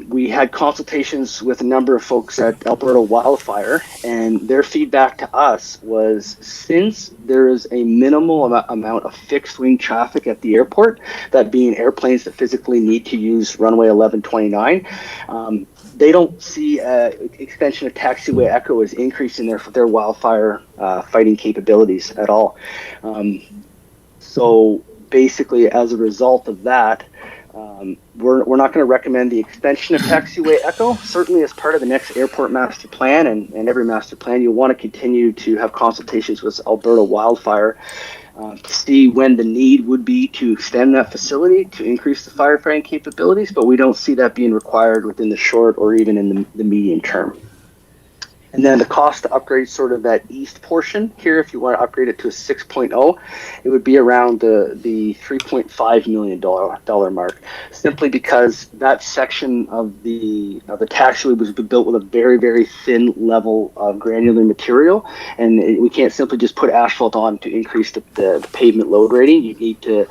we had consultations with a number of folks at Alberta Wildfire, and their feedback to us was, since there is a minimal amount of fixed wing traffic at the airport, that being airplanes that physically need to use runway 1129, they don't see extension of taxiway Echo as increasing their wildfire fighting capabilities at all. So basically, as a result of that, we're not going to recommend the extension of taxiway Echo. Certainly as part of the next airport master plan and every master plan, you'll want to continue to have consultations with Alberta Wildfire to see when the need would be to extend that facility to increase the firefighting capabilities, but we don't see that being required within the short or even in the medium term. And then the cost to upgrade sort of that east portion here, if you want to upgrade it to a 6.0, it would be around the $3.5 million mark, simply because that section of the taxiway was built with a very, very thin level of granular material, and we can't simply just put asphalt on to increase the pavement load rating. You need to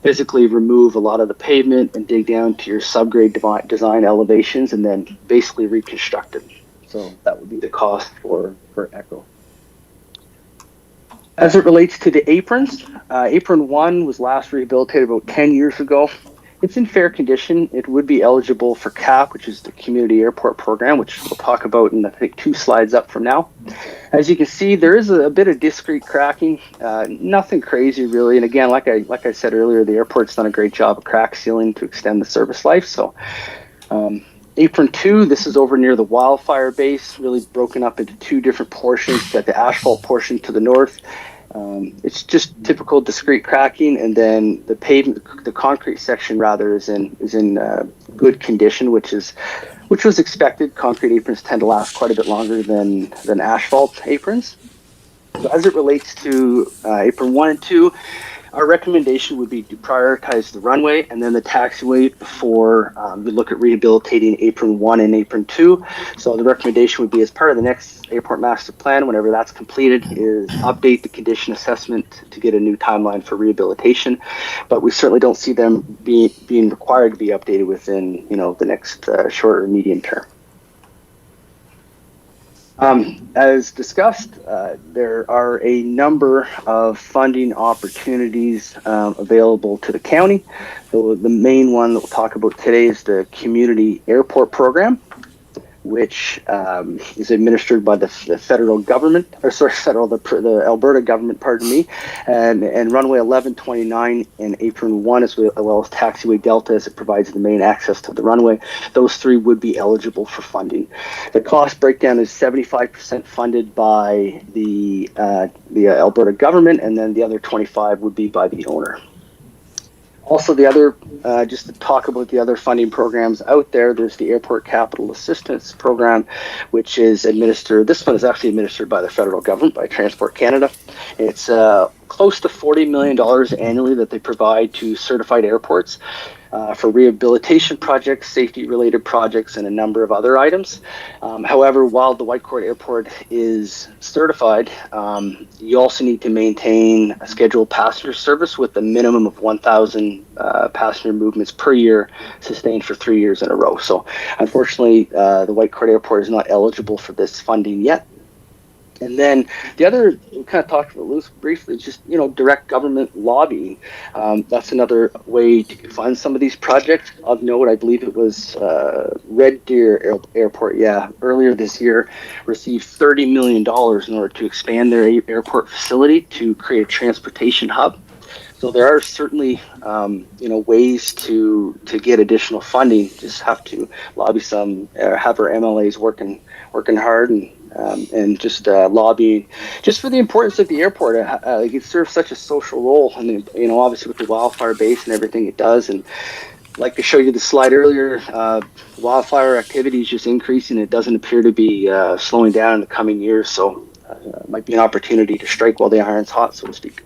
physically remove a lot of the pavement and dig down to your subgrade design elevations and then basically reconstruct it. So that would be the cost for ECHO. As it relates to the aprons, apron 1 was last rehabilitated about 10 years ago. It's in fair condition. It would be eligible for CAP, which is the Community Airport Program, which we'll talk about in, I think, 2 slides up from now. As you can see, there is a bit of discrete cracking, nothing crazy really. And again, like I said earlier, the airport's done a great job of crack sealing to extend the service life. So apron 2, this is over near the wildfire base, really broken up into 2 different portions. Got the asphalt portion to the north. It's just typical discrete cracking, and then the pavement, the concrete section rather, is in good condition, which was expected. Concrete aprons tend to last quite a bit longer than asphalt aprons. So as it relates to apron 1 and 2, our recommendation would be to prioritize the runway and then the taxiway before we look at rehabilitating apron 1 and apron 2. So the recommendation would be, as part of the next airport master plan, whenever that's completed, is update the condition assessment to get a new timeline for rehabilitation. But we certainly don't see them being required to be updated within the next short or medium term. As discussed, there are a number of funding opportunities available to the county. So the main one that we'll talk about today is the Community Airport Program, which is administered by the federal government, the Alberta government, pardon me, and runway 1129 and apron 1, as well as taxiway Delta, as it provides the main access to the runway. Those 3 would be eligible for funding. The cost breakdown is 75% funded by the Alberta government, and then the other 25% would be by the owner. Also, the other, just to talk about the other funding programs out there, there's the Airport Capital Assistance Program, which is administered, this one is actually administered by the federal government, by Transport Canada. It's close to $40 million annually that they provide to certified airports for rehabilitation projects, safety-related projects, and a number of other items. However, while the Whitecourt Airport is certified, you also need to maintain a scheduled passenger service with a minimum of 1,000 passenger movements per year, sustained for 3 years in a row. So, unfortunately, the Whitecourt Airport is not eligible for this funding yet. And then the other, we kind of talked about this briefly, just, direct government lobbying. That's another way to fund some of these projects. Of note, I believe it was Red Deer Airport, earlier this year, received $30 million in order to expand their airport facility to create a transportation hub. So there are certainly, ways to get additional funding. Just have to lobby some, have our MLAs working hard and just lobbying just for the importance of the airport. It serves such a social role, and obviously with the wildfire base and everything it does. And like to show you the slide earlier, wildfire activity is just increasing. It doesn't appear to be slowing down in the coming years. So it might be an opportunity to strike while the iron's hot, so to speak.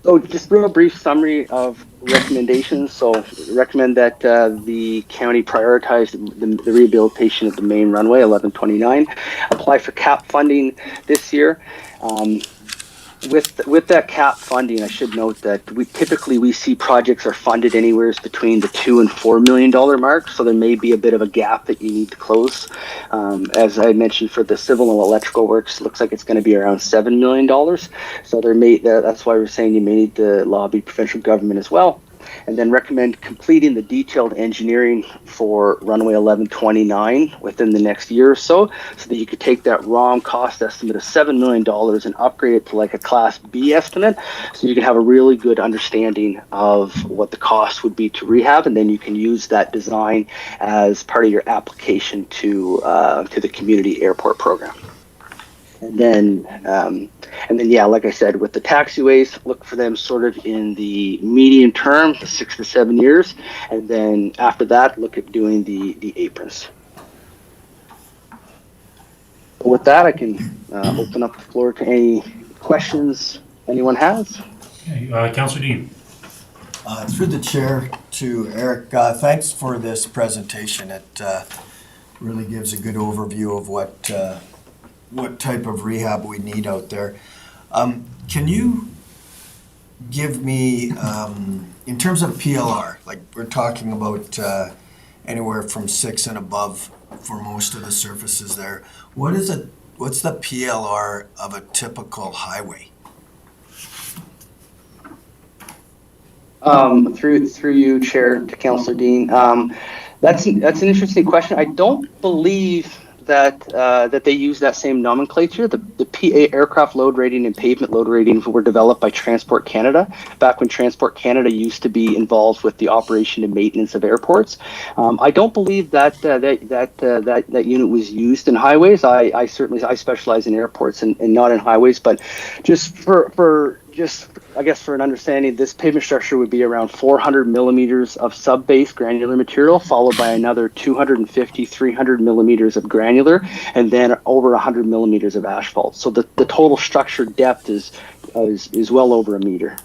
So just real brief summary of recommendations. So recommend that the county prioritize the rehabilitation of the main runway, 1129. Apply for CAP funding this year. With that CAP funding, I should note that we typically see projects are funded anywhere between the $2 and $4 million mark, so there may be a bit of a gap that you need to close. As I mentioned, for the civil and electrical works, it looks like it's going to be around $7 million. So that's why we're saying you may need to lobby provincial government as well. And then recommend completing the detailed engineering for runway 1129 within the next year or so that you could take that ROM cost estimate of $7 million and upgrade it to like a Class B estimate, so you can have a really good understanding of what the cost would be to rehab, and then you can use that design as part of your application to the Community Airport Program. And then, like I said, with the taxiways, look for them sort of in the medium term, 6 to 7 years. And then after that, look at doing the aprons. With that, I can open up the floor to any questions anyone has. Okay, Councillor Dean. Through the chair to Eric, thanks for this presentation. It really gives a good overview of what type of rehab we need out there. Can you give me, in terms of PLR, like we're talking about anywhere from 6 and above for most of the surfaces there, what's the PLR of a typical highway? Through you, Chair, to Councillor Dean. That's an interesting question. I don't believe that they use that same nomenclature. The PA aircraft load rating and pavement load rating were developed by Transport Canada back when Transport Canada used to be involved with the operation and maintenance of airports. I don't believe that unit was used in highways. I specialize in airports and not in highways, but just for I guess for an understanding, this pavement structure would be around 400 millimeters of sub-base granular material, followed by another 250, 300 millimeters of granular, and then over 100 millimeters of asphalt. So the total structure depth is well over a meter.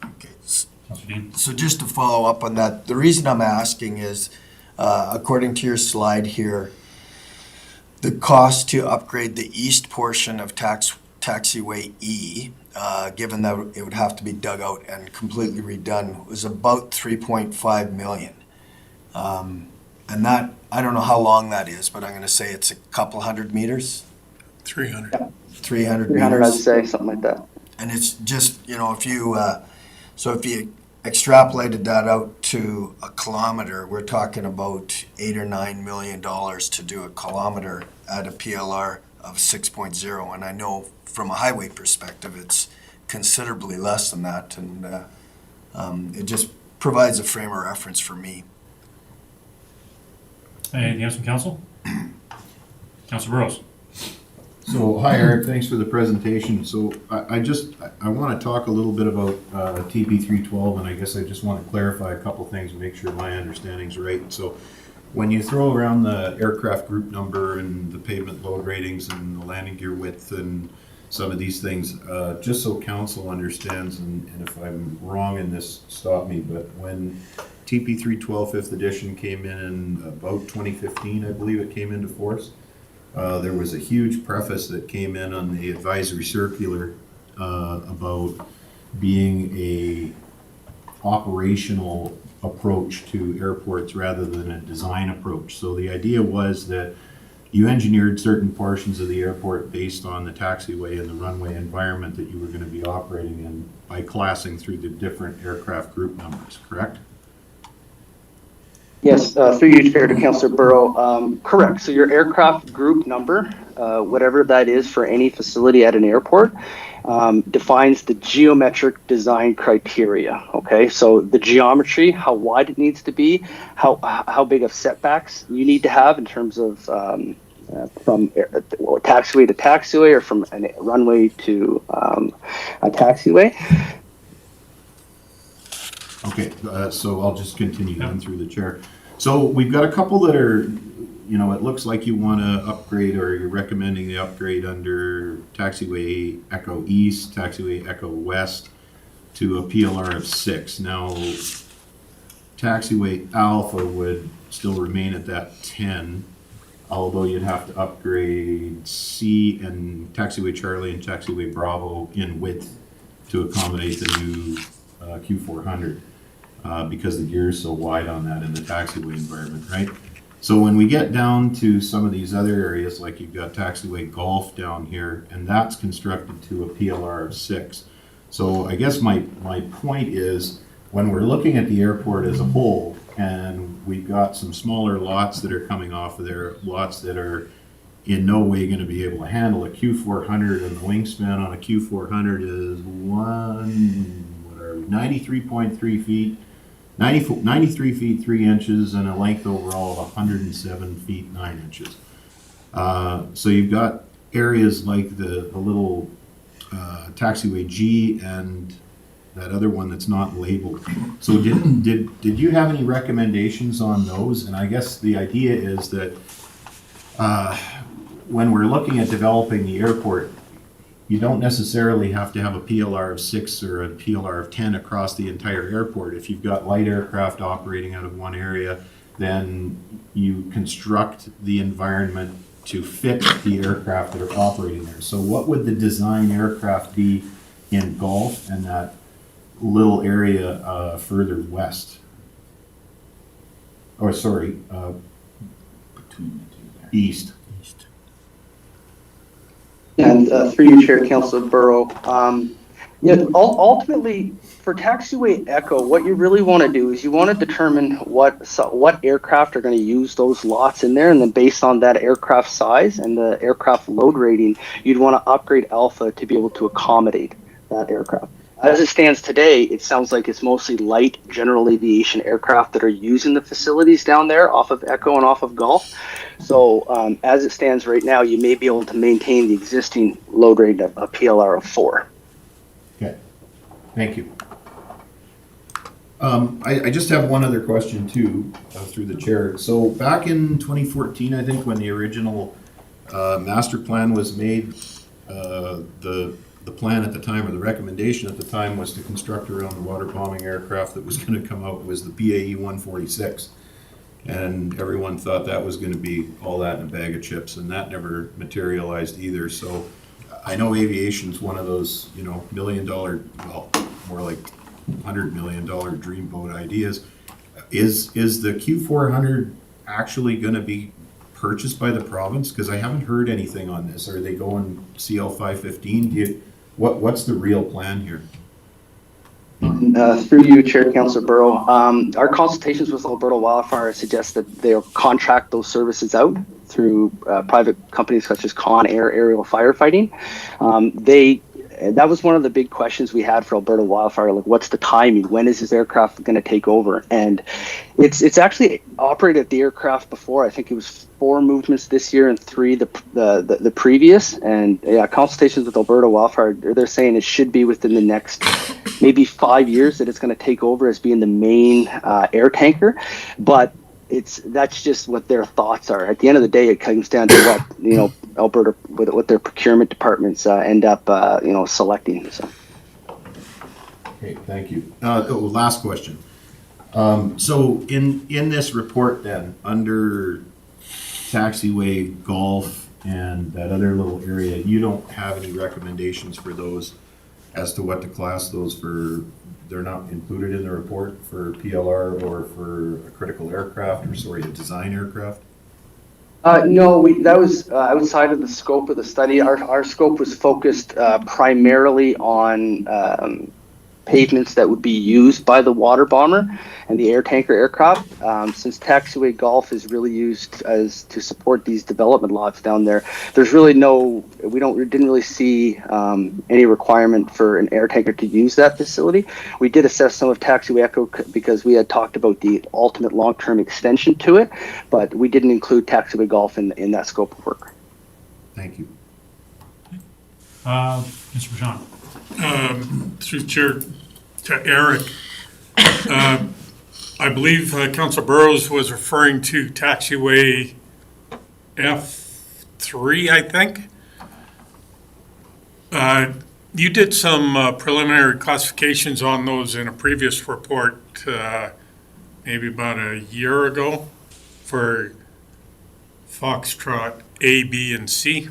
Okay. So just to follow up on that, the reason I'm asking is, according to your slide here, the cost to upgrade the east portion of taxiway E, given that it would have to be dug out and completely redone, was about 3.5 million. And that, I don't know how long that is, but I'm going to say it's a couple hundred meters. 300. Yeah. 300 300, meters. I'd say, something like that. And it's just, if you extrapolated that out to a kilometer, we're talking about $8 or $9 million to do a kilometer at a PLR of 6.0, and I know from a highway perspective it's considerably less than that, and it just provides a frame of reference for me. Anything else from council? Councillor Burrows. So, hi Eric, thanks for the presentation. So I want to talk a little bit about TP 312, and I guess I just want to clarify a couple things and make sure my understanding's right. So when you throw around the aircraft group number and the pavement load ratings and the landing gear width and some of these things, just so council understands, and if I'm wrong in this, stop me, but when TP 312 5th edition came in about 2015, I believe it came into force, there was a huge preface that came in on the advisory circular about being a operational approach to airports rather than a design approach. So the idea was that you engineered certain portions of the airport based on the taxiway and the runway environment that you were going to be operating in by classing through the different aircraft group numbers, correct? Yes, through you, Chair, to Councillor Burrow. Correct. So your aircraft group number, whatever that is for any facility at an airport, defines the geometric design criteria. Okay, so the geometry, how wide it needs to be, how big of setbacks you need to have in terms of from taxiway to taxiway, or from a runway to a taxiway. Okay, so I'll just continue then through the chair. So we've got a couple that are, it looks like you want to upgrade, or you're recommending the upgrade under taxiway Echo East, taxiway Echo West to a PLR of 6. Now, taxiway Alpha would still remain at that 10, although you'd have to upgrade C and taxiway Charlie and taxiway Bravo in width to accommodate the new Q400. Because the gear is so wide on that in the taxiway environment, right? So when we get down to some of these other areas, like you've got taxiway Golf down here, and that's constructed to a PLR of 6. So I guess my point is, when we're looking at the airport as a whole, and we've got some smaller lots that are coming off of there, lots that are in no way going to be able to handle a Q400, and the wingspan on a Q400 is 93.3 feet, 93 feet 3 inches, and a length overall of 107 feet 9 inches. So you've got areas like the little taxiway G and that other one that's not labeled. So did you have any recommendations on those? And I guess the idea is that when we're looking at developing the airport, you don't necessarily have to have a PLR of 6 or a PLR of 10 across the entire airport. If you've got light aircraft operating out of one area, then you construct the environment to fit the aircraft that are operating there. So what would the design aircraft be in Gulf and that little area further west? Or sorry, Between the two there. east. And through you, Chair, Councilor Burrow. Ultimately, for taxiway Echo, what you really want to do is you want to determine what aircraft are going to use those lots in there, and then based on that aircraft size and the aircraft load rating, you'd want to upgrade Alpha to be able to accommodate that aircraft. As it stands today, it sounds like it's mostly light general aviation aircraft that are using the facilities down there off of Echo and off of Gulf. So as it stands right now, you may be able to maintain the existing load rate of a PLR of 4. Okay, thank you. I just have one other question too, through the chair. So back in 2014, I think, when the original master plan was made, the plan at the time, or the recommendation at the time, was to construct around the water bombing aircraft that was going to come out was the BAE 146. And everyone thought that was going to be all that in a bag of chips, and that never materialized either. So I know aviation's one of those, $1 million, well, more like $100 million dreamboat ideas. Is the Q400 actually going to be purchased by the province? Because I haven't heard anything on this. Are they going CL 515? What's the real plan here? Through you, Chair, Councilor Burrow. Our consultations with Alberta Wildfire suggest that they'll contract those services out through private companies such as Con Air Aerial Firefighting. That was one of the big questions we had for Alberta Wildfire, like what's the timing? When is this aircraft going to take over? And it's actually operated the aircraft before. I think it was 4 movements this year and 3 the previous. And yeah, consultations with Alberta Wildfire, they're saying it should be within the next maybe 5 years that it's going to take over as being the main air tanker. But that's just what their thoughts are. At the end of the day, it comes down to what Alberta, what their procurement departments end up selecting. So. Okay, thank you. Last question. So in this report, then, under taxiway, golf, and that other little area, you don't have any recommendations for those as to what to class those for? They're not included in the report for PLR or for a critical aircraft, or a design aircraft? No, that was outside of the scope of the study. Our scope was focused primarily on pavements that would be used by the water bomber and the air tanker aircraft. Since taxiway golf is really used as to support these development lots down there, there's really we didn't really see any requirement for an air tanker to use that facility. We did assess some of taxiway Echo because we had talked about the ultimate long-term extension to it, but we didn't include taxiway golf in that scope of work. Thank you. Mr. Bouchon. Through Chair to Eric, I believe Councilor Burrows was referring to taxiway F3, I think. You did some preliminary classifications on those in a previous report, maybe about a year ago, for Foxtrot A, B, and C.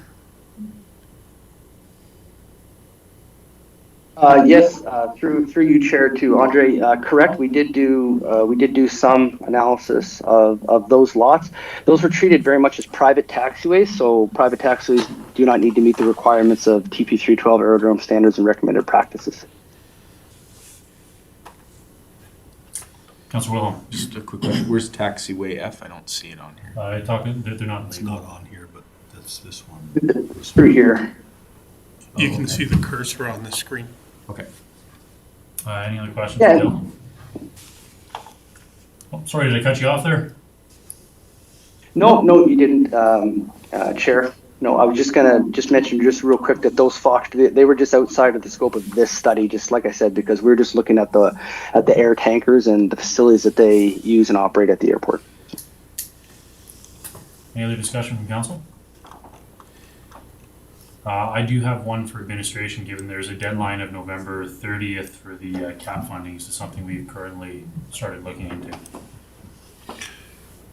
Yes, through you, Chair, to Andre. Correct. We did do some analysis of those lots. Those were treated very much as private taxiways. So private taxiways do not need to meet the requirements of TP 312 aerodrome standards and recommended practices. Councilor Wilhelm. Just a quick question. Where's taxiway F? I don't see it on here. They're not. It's not on here, but that's this one. Through here. You can see the cursor on the screen. Okay. Any other questions? Yeah. Bill? Oh, sorry, did I cut you off there? No, you didn't, Chair. No, I was just gonna mention real quick that those Fox, they were just outside of the scope of this study, just like I said, because we were just looking at the air tankers and the facilities that they use and operate at the airport. Any other discussion from council? I do have one for administration, given there's a deadline of November 30th for the cap funding. This is something we've currently started looking into.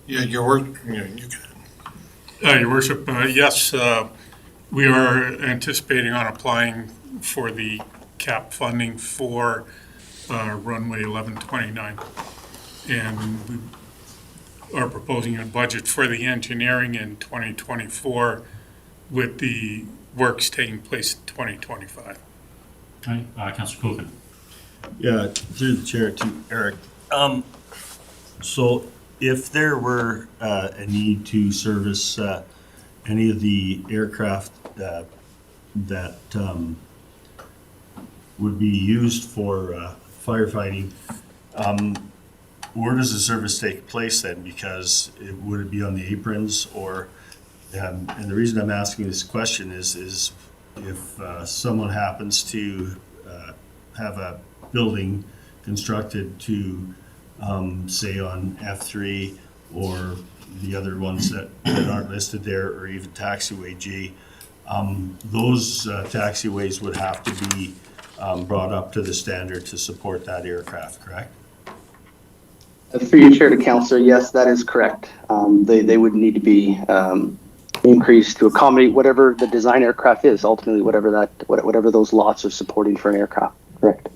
Yeah, your work, you can. Your worship, yes, we are anticipating on applying for the cap funding for runway 1129. And we are proposing a budget for the engineering in 2024 with the works taking place in 2025. All right, Councillor Coolton. Yeah, through the chair to Eric. So if there were a need to service any of the aircraft that would be used for firefighting, where does the service take place then? Because would it be on the aprons or, and the reason I'm asking this question is if someone happens to have a building constructed to, say on F3 or the other ones that aren't listed there, or even taxiway G, those taxiways would have to be brought up to the standard to support that aircraft, correct? Through your chair to Councillor, yes, that is correct. They would need to be increased to accommodate whatever the design aircraft is, ultimately whatever those lots are supporting for an aircraft, correct?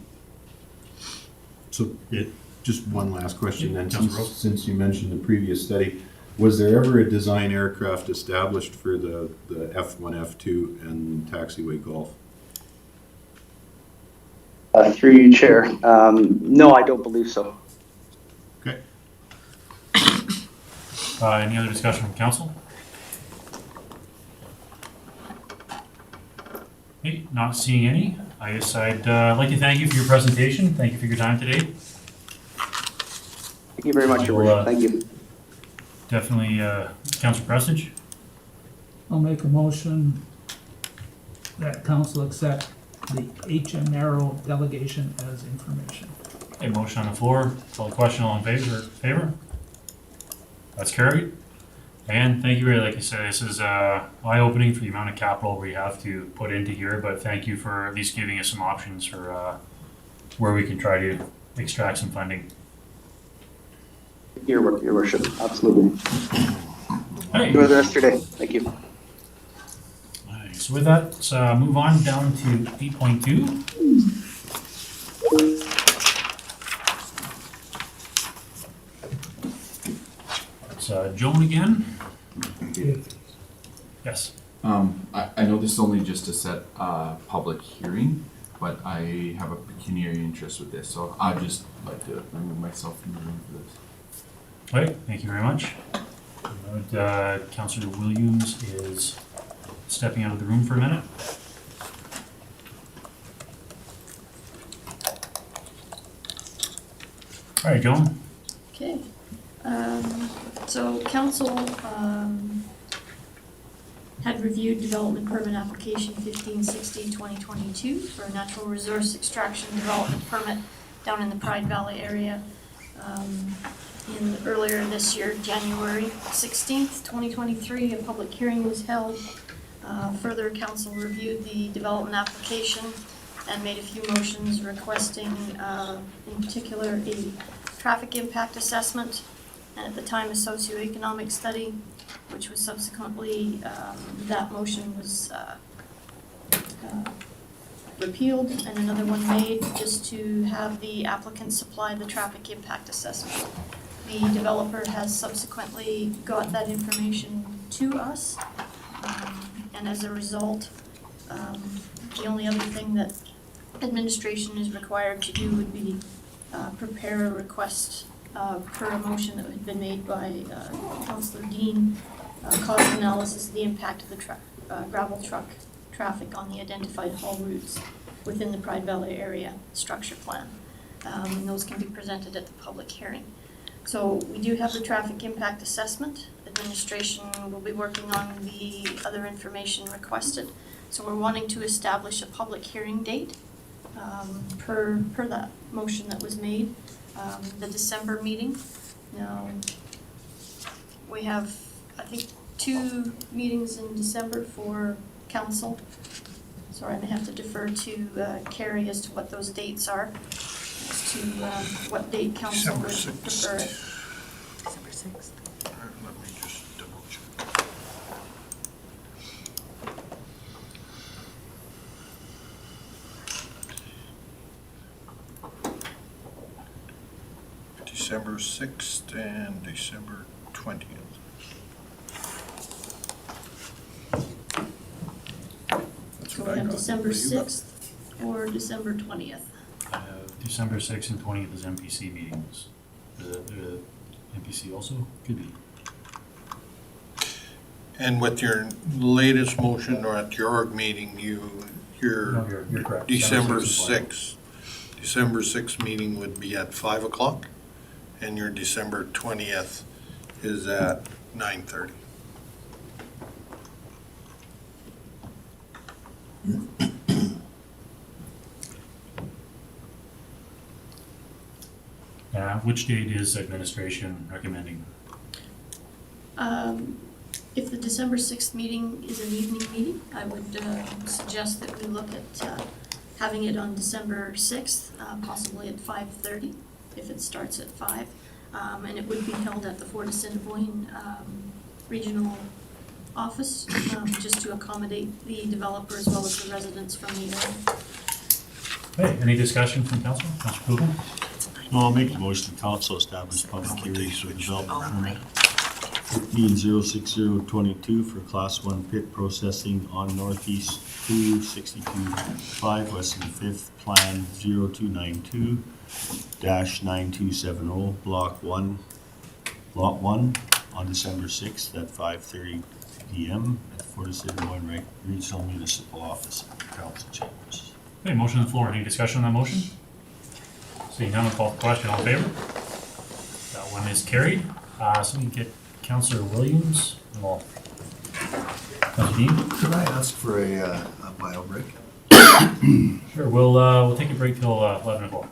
So just one last question then, Councillor Rose. since you mentioned the previous study, was there ever a design aircraft established for the F1, F2 and taxiway golf? Through you, Chair. No, I don't believe so. Okay. Any other discussion from council? Okay, not seeing any. I guess I'd like to thank you for your presentation. Thank you for your time today. Thank you very much, Your Worship. Thank you. Definitely, Councillor Prestidge. I'll make a motion that council accept the AERO delegation as information. A motion on the floor. Call the question. All in favor? That's carried. And thank you, really, like I said, this is eye-opening for the amount of capital we have to put into here, but thank you for at least giving us some options for where we can try to extract some funding. Your Worship, absolutely. Hey. Enjoy the rest of your day. Thank you. Alright, so with that, let's move on down to 8.2. It's Joan again. Yes. I know this is only just to set a public hearing, but I have a pecuniary interest with this, so I'd just like to remove myself from the room for this. Okay, thank you very much. Councillor Williams is stepping out of the room for a minute. All right, Joan. Okay. So council had reviewed development permit application 1560-2022 for a natural resource extraction development permit down in the Pride Valley area. Earlier this year, January 16th, 2023, a public hearing was held. Further, council reviewed the development application and made a few motions requesting, in particular, a traffic impact assessment, and at the time a socioeconomic study, which was subsequently, that motion was repealed and another one made just to have the applicant supply the traffic impact assessment. The developer has subsequently got that information to us, and as a result, the only other thing that administration is required to do would be prepare a request per a motion that had been made by Councillor Dean, cost analysis of the impact of the gravel truck traffic on the identified haul routes within the Pride Valley area structure plan. And those can be presented at the public hearing. So we do have the traffic impact assessment. Administration will be working on the other information requested. So we're wanting to establish a public hearing date per that motion that was made, the December meeting. Now, we have, I think, 2 meetings in December for council. So I'm gonna have to defer to Carrie as to what those dates are, as to what date council would December 6th. prefer it. December 6th. Let me just double check. December 6th and December 20th. That's So what we I have got. December What do you got? 6th or December 20th. December 6th and 20th is MPC meetings. MPC also? Could be. And with your latest motion or at your org meeting, No, your you're correct. December 6th and 20th. December 6th meeting would be at 5 o'clock, and your December 20th is at 9:30. Which date is administration recommending? If the December 6th meeting is an evening meeting, I would suggest that we look at having it on December 6th, possibly at 5:30, if it starts at 5. And it would be held at the Fort Assiniboine Regional Office, just to accommodate the developer as well as the residents from the area. Hey, any discussion from council? Councilor Pavement? No, I'll make the motion, council establish public hearings for development Oh, permit right. 15-06022 for class 1 pit processing on northeast 262-5 west of the 5th plan 0292-9270 block 1 lot 1 on December 6th at 5:30 p.m. at the Fort Assiniboine Regional Municipal Office, council chambers. Okay, motion on the floor. Any discussion on that motion? Seeing none, I'll call the question. All in favor? That one is carried. So we can get Councillor Williams involved. Councillor Dean? Could I ask for a bio break? Sure, we'll take a break till 11 o'clock.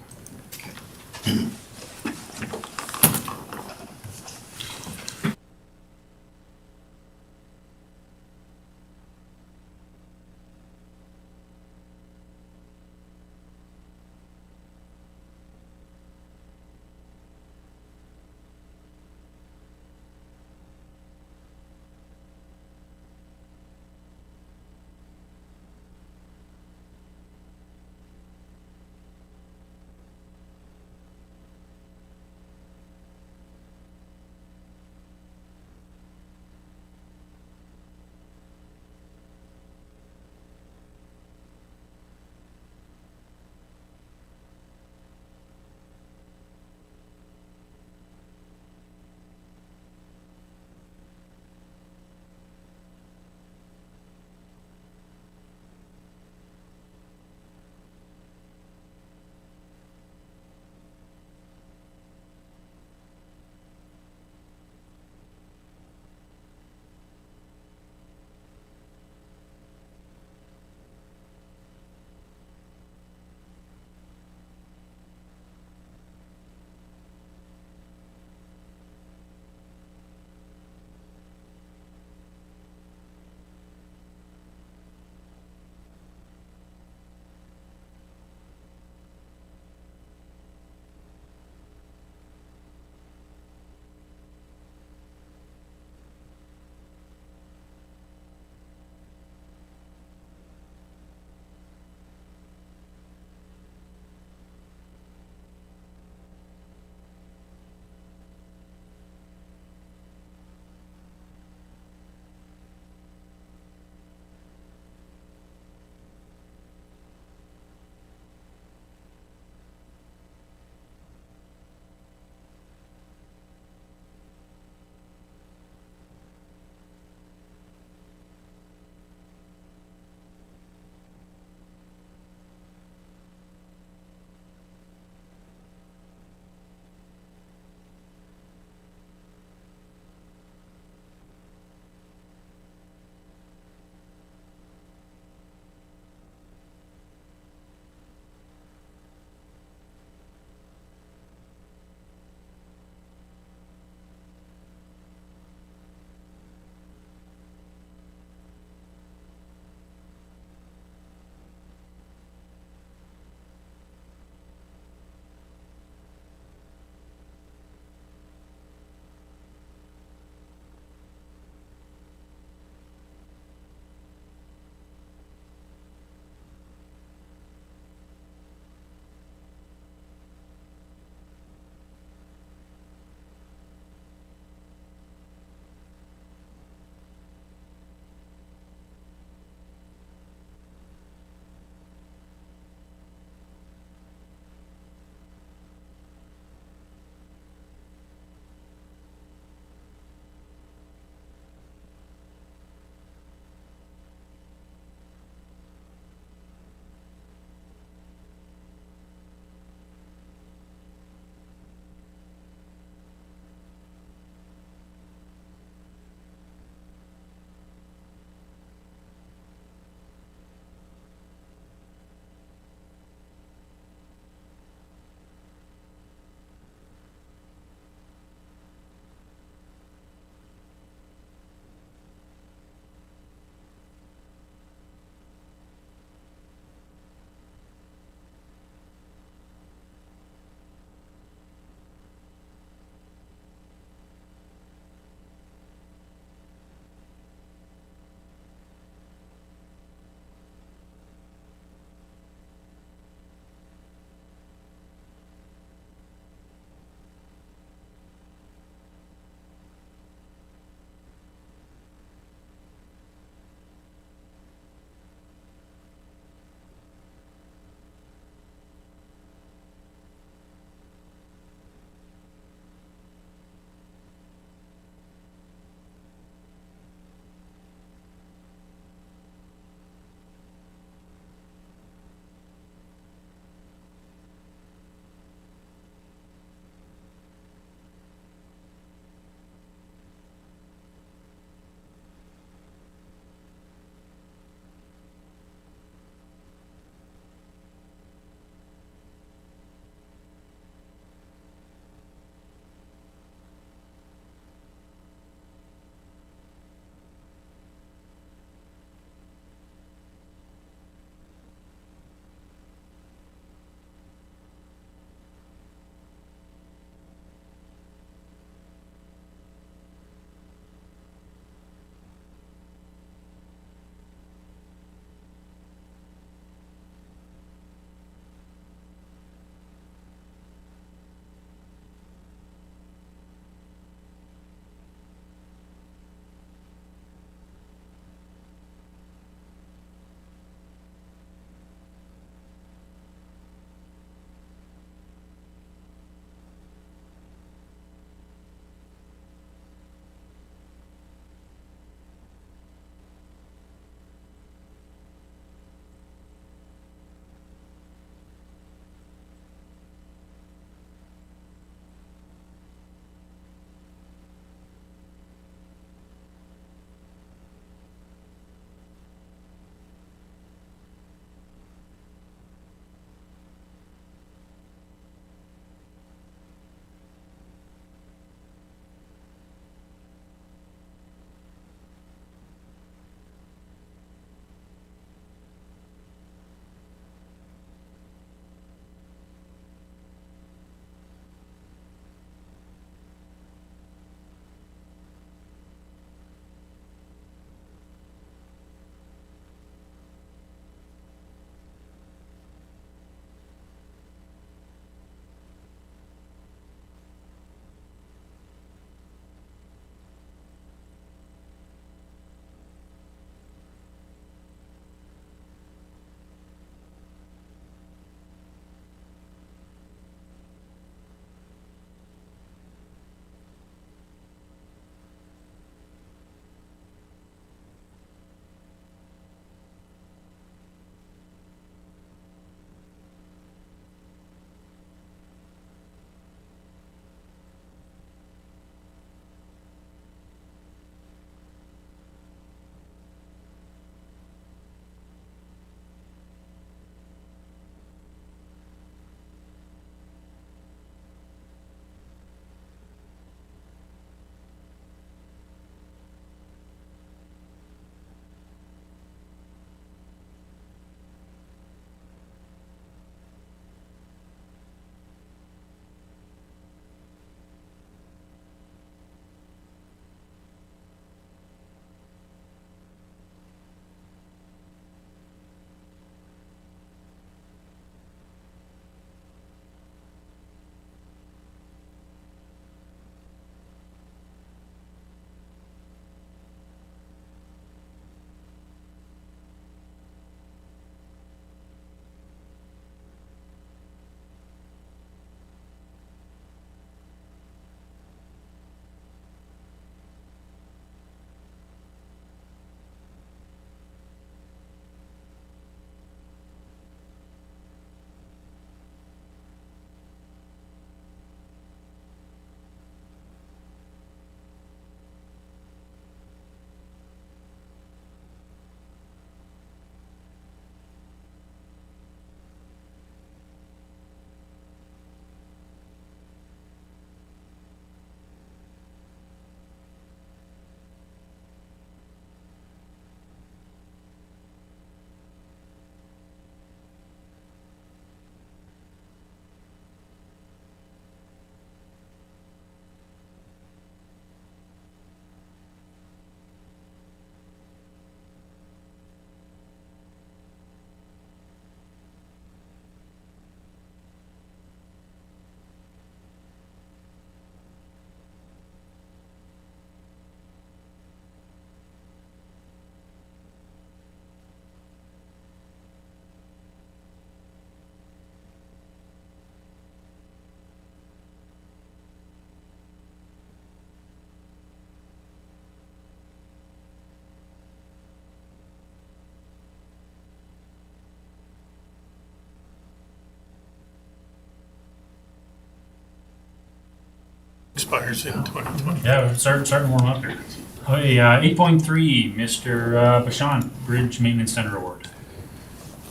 expires in 2020. Yeah, we're starting to warm up here. Okay, 8.3, Mr. Bashan, Bridge Maintenance Center Award.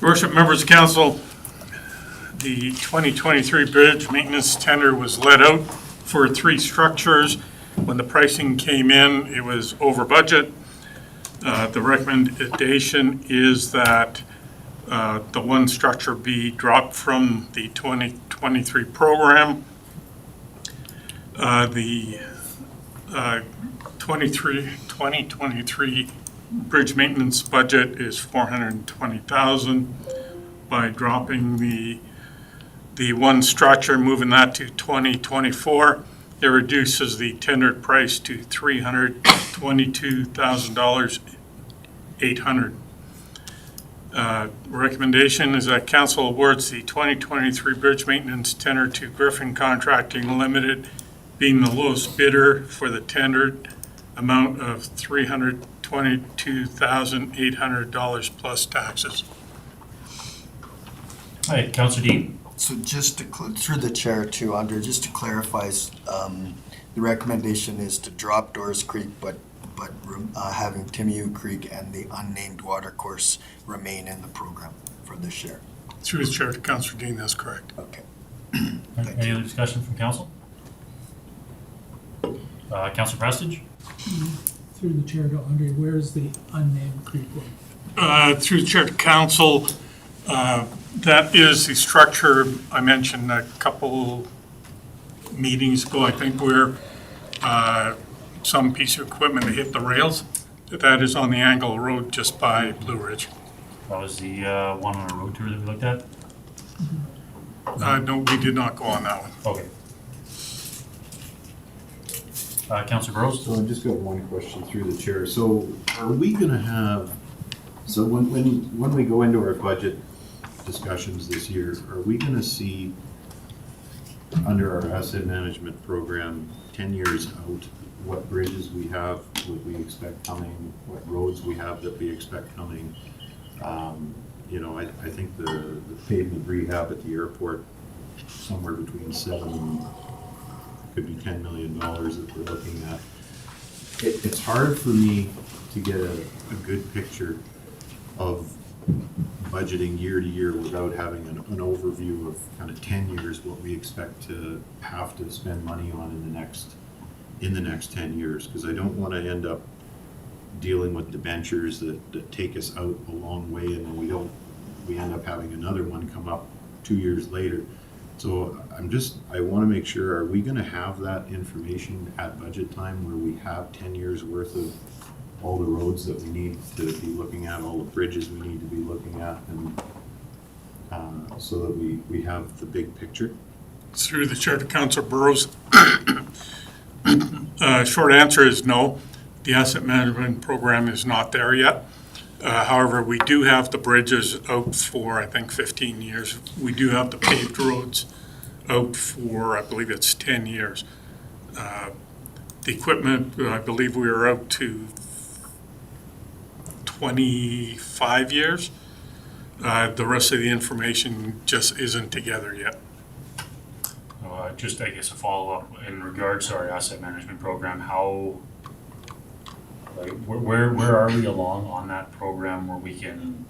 Your Worship, members of council, the 2023 bridge maintenance tender was let out for 3 structures. When the pricing came in, it was over budget. The recommendation is that the one structure be dropped from the 2023 program. The 2023 bridge maintenance budget is $420,000. By dropping the one structure, moving that to 2024, it reduces the tendered price to $322,800. Recommendation is that council awards the 2023 bridge maintenance tender to Griffin Contracting Limited, being the lowest bidder for the tendered amount of $322,800 plus taxes. All right, Councilor Dean. So just to, through the chair too, Andre, just to clarify, the recommendation is to drop Doris Creek, but having Timmyou Creek and the unnamed watercourse remain in the program for this year. Through the chair to Councilor Dean, that's correct. Okay. Any other discussion from council? Councilor Prestige? Through the chair to Andre, where's the unnamed creek one? Through the chair to council, that is the structure I mentioned a couple meetings ago, I think, where some piece of equipment hit the rails. That is on the Angle Road just by Blue Ridge. That was the one on a road tour that we looked at? No, we did not go on that one. Okay. Councilor Gross? So I've just got one question through the chair. So are we gonna have, so when we go into our budget discussions this year, are we gonna see under our asset management program, 10 years out, what bridges we have, what we expect coming, what roads we have that we expect coming? You know, I think the pavement rehab at the airport, somewhere between 7 and could be $10 million that we're looking at. It's hard for me to get a good picture of budgeting year to year without having an overview of kind of 10 years, what we expect to have to spend money on in the next 10 years, because I don't want to end up dealing with debentures that take us out a long way, and then we end up having another one come up 2 years later. So I want to make sure, are we going to have that information at budget time where we have 10 years worth of all the roads that we need to be looking at, all the bridges we need to be looking at, and so that we have the big picture? Through the chair to Councilor Burrows. Short answer is no. The asset management program is not there yet. However, we do have the bridges out for, I think, 15 years. We do have the paved roads out for, I believe it's 10 years. The equipment, I believe we are out to 25 years. The rest of the information just isn't together yet. Just, I guess, a follow-up in regards to our asset management program, how, like, where are we along on that program where we can,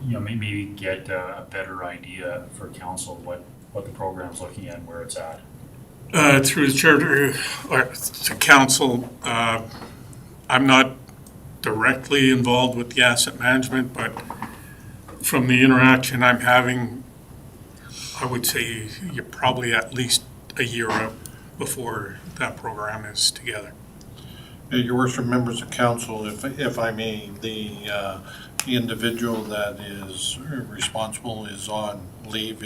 you know, maybe get a better idea for council what the program's looking at and where it's at? Through the chair to council, I'm not directly involved with the asset management, but from the interaction I'm having, I would say you're probably at least a year out before that program is together. Your worship, members of council, if I may, the individual that is responsible is on leave,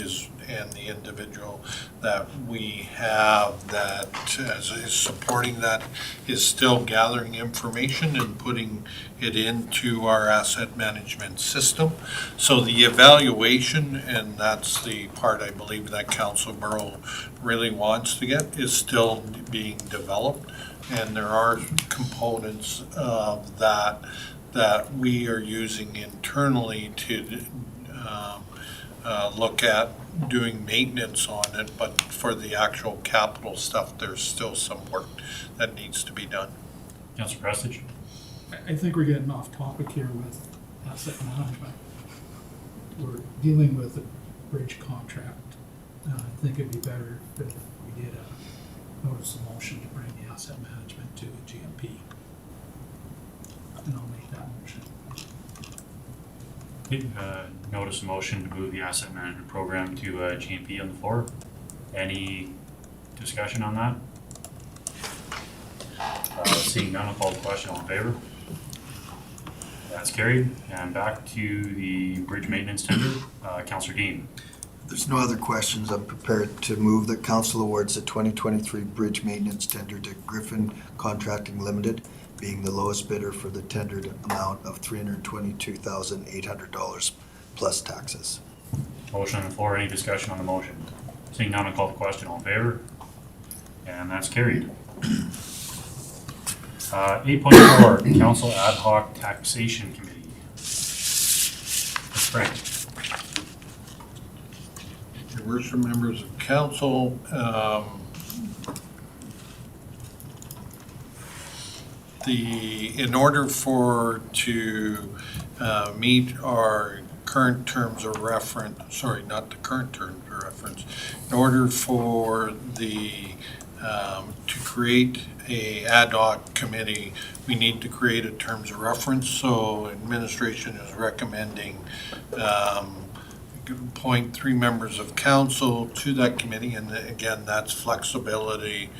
and the individual that we have that is supporting that is still gathering information and putting it into our asset management system. So the evaluation, and that's the part I believe that Councilor Burrow really wants to get, is still being developed. And there are components of that we are using internally to look at doing maintenance on it, but for the actual capital stuff, there's still some work that needs to be done. Councillor Prestige? I think we're getting off topic here with asset management. We're dealing with a bridge contract. I think it'd be better if we did a notice of motion to bring the asset management to a GMP. And I'll make that motion. Notice a motion to move the asset management program to GMP on the floor. Any discussion on that? Seeing none, I'll call the question. All in favor? That's carried. And back to the bridge maintenance tender. Councillor Dean. If there's no other questions, I'm prepared to move that council awards the 2023 bridge maintenance tender to Griffin Contracting Limited, being the lowest bidder for the tendered amount of $322,800 plus taxes. Motion on the floor. Any discussion on the motion? Seeing none, I'll call the question. All in favor? And that's carried. 8.4, Council Ad Hoc Taxation Committee. Ms. Frank. Your worship, members of council, in order to meet our current terms of reference, sorry, not the current terms of reference, in order for to create a ad hoc committee, we need to create a terms of reference. So administration is recommending appoint 3 members of council to that committee, and again, that's flexibility.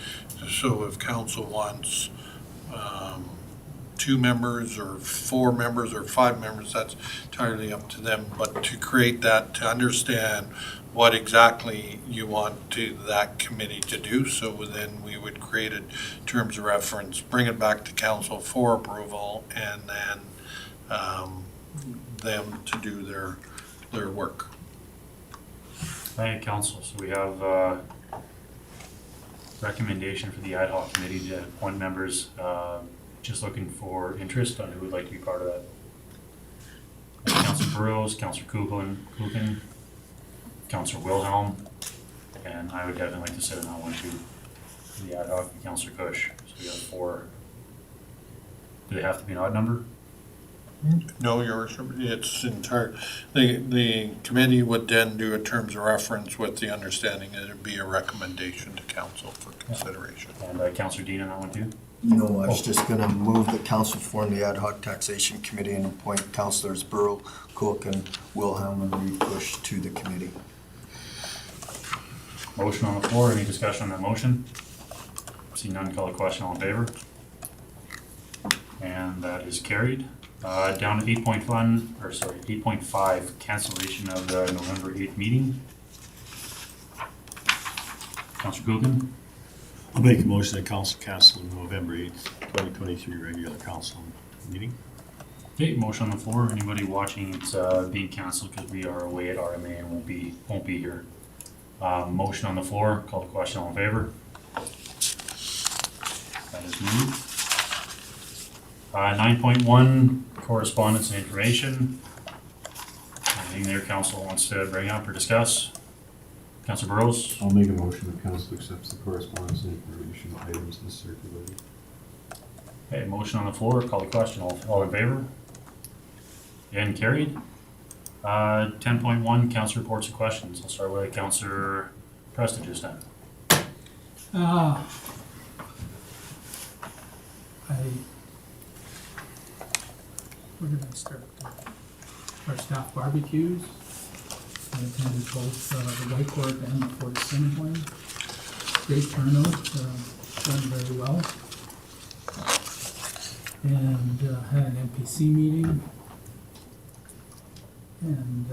So if council wants 2 members or 4 members or 5 members, that's entirely up to them. But to create that, to understand what exactly you want that committee to do, so then we would create a terms of reference, bring it back to council for approval, and then them to do their work. Thank you, council. So we have recommendation for the ad hoc committee to appoint members. Just looking for interest on who would like to be part of that. Councillor Burrows, Councillor Kuchen, Councillor Wilhelm, and I would definitely like to sit in that one too. The ad hoc, Councillor Cush. So we have 4. Do they have to be an odd number? No, your worship, it's entire, the committee would then do a terms of reference with the understanding that it'd be a recommendation to council for consideration. And Councillor Dean on that one too? No, I was just gonna move that council form the ad hoc taxation committee and appoint councillors Burrow, Cook, and Wilhelm, and Reed Bush to the committee. Motion on the floor. Any discussion on that motion? See none, call the question. All in favor? And that is carried. Down to 8.5, cancellation of the November 8th meeting. Councillor Kuchen. I'll make a motion that council cancel November 8th, 2023 regular council meeting. Okay, motion on the floor. Anybody watching, it's being canceled because we are away at RMA and won't be here. Motion on the floor. Call the question. All in favor? That is moved. 9.1, correspondence and information. Anything there council wants to bring up or discuss? Councillor Burrows. I'll make a motion that council accepts the correspondence and information items as circulated. Okay, motion on the floor. Call the question. All in favor? Again, carried. 10.1, council reports and questions. I'll start with Councillor Prestige this time. Where did I start? Our staff barbecues. I attended both the White Court and the Fort Assembly. Great turnout, done very well. And had an MPC meeting. And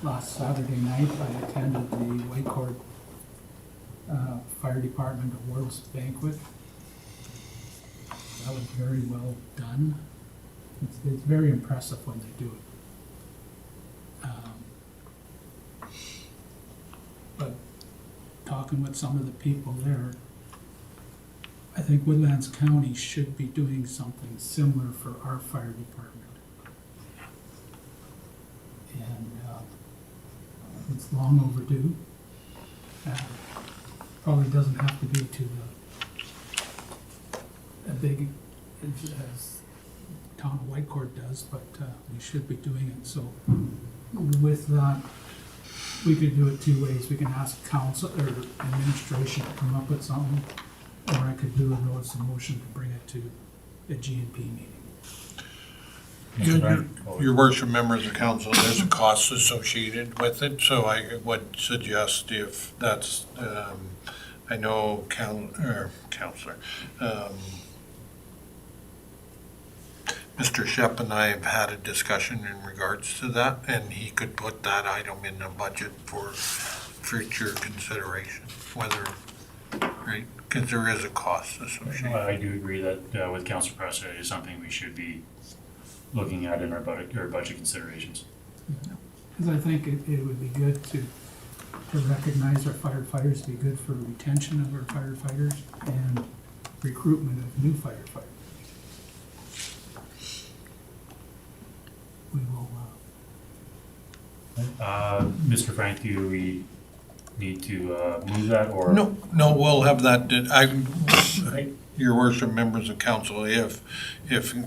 last Saturday night, I attended the White Court Fire Department Awards Banquet. That was very well done. It's very impressive when they do it. But talking with some of the people there, I think Woodlands County should be doing something similar for our fire department. and it's long overdue. Probably doesn't have to be to a big, as town of Whitecourt does, but we should be doing it. So with that, we could do it two ways. We can ask council or administration to come up with something, or I could do a notice of motion to bring it to a GNP meeting. Your worship, members of council, there's a cost associated with it, so I would suggest if that's, I know Counselor, Mr. Shep and I have had a discussion in regards to that, and he could put that item in the budget for future consideration, whether, right, because there is a cost associated. I do agree that with Councilor Presser, it is something we should be looking at in our budget considerations. Because I think it would be good to recognize our firefighters, be good for retention of our firefighters and recruitment of new firefighters. We will, Mr. Frank, do we need to move that or? No, we'll have that, your worship, members of council, if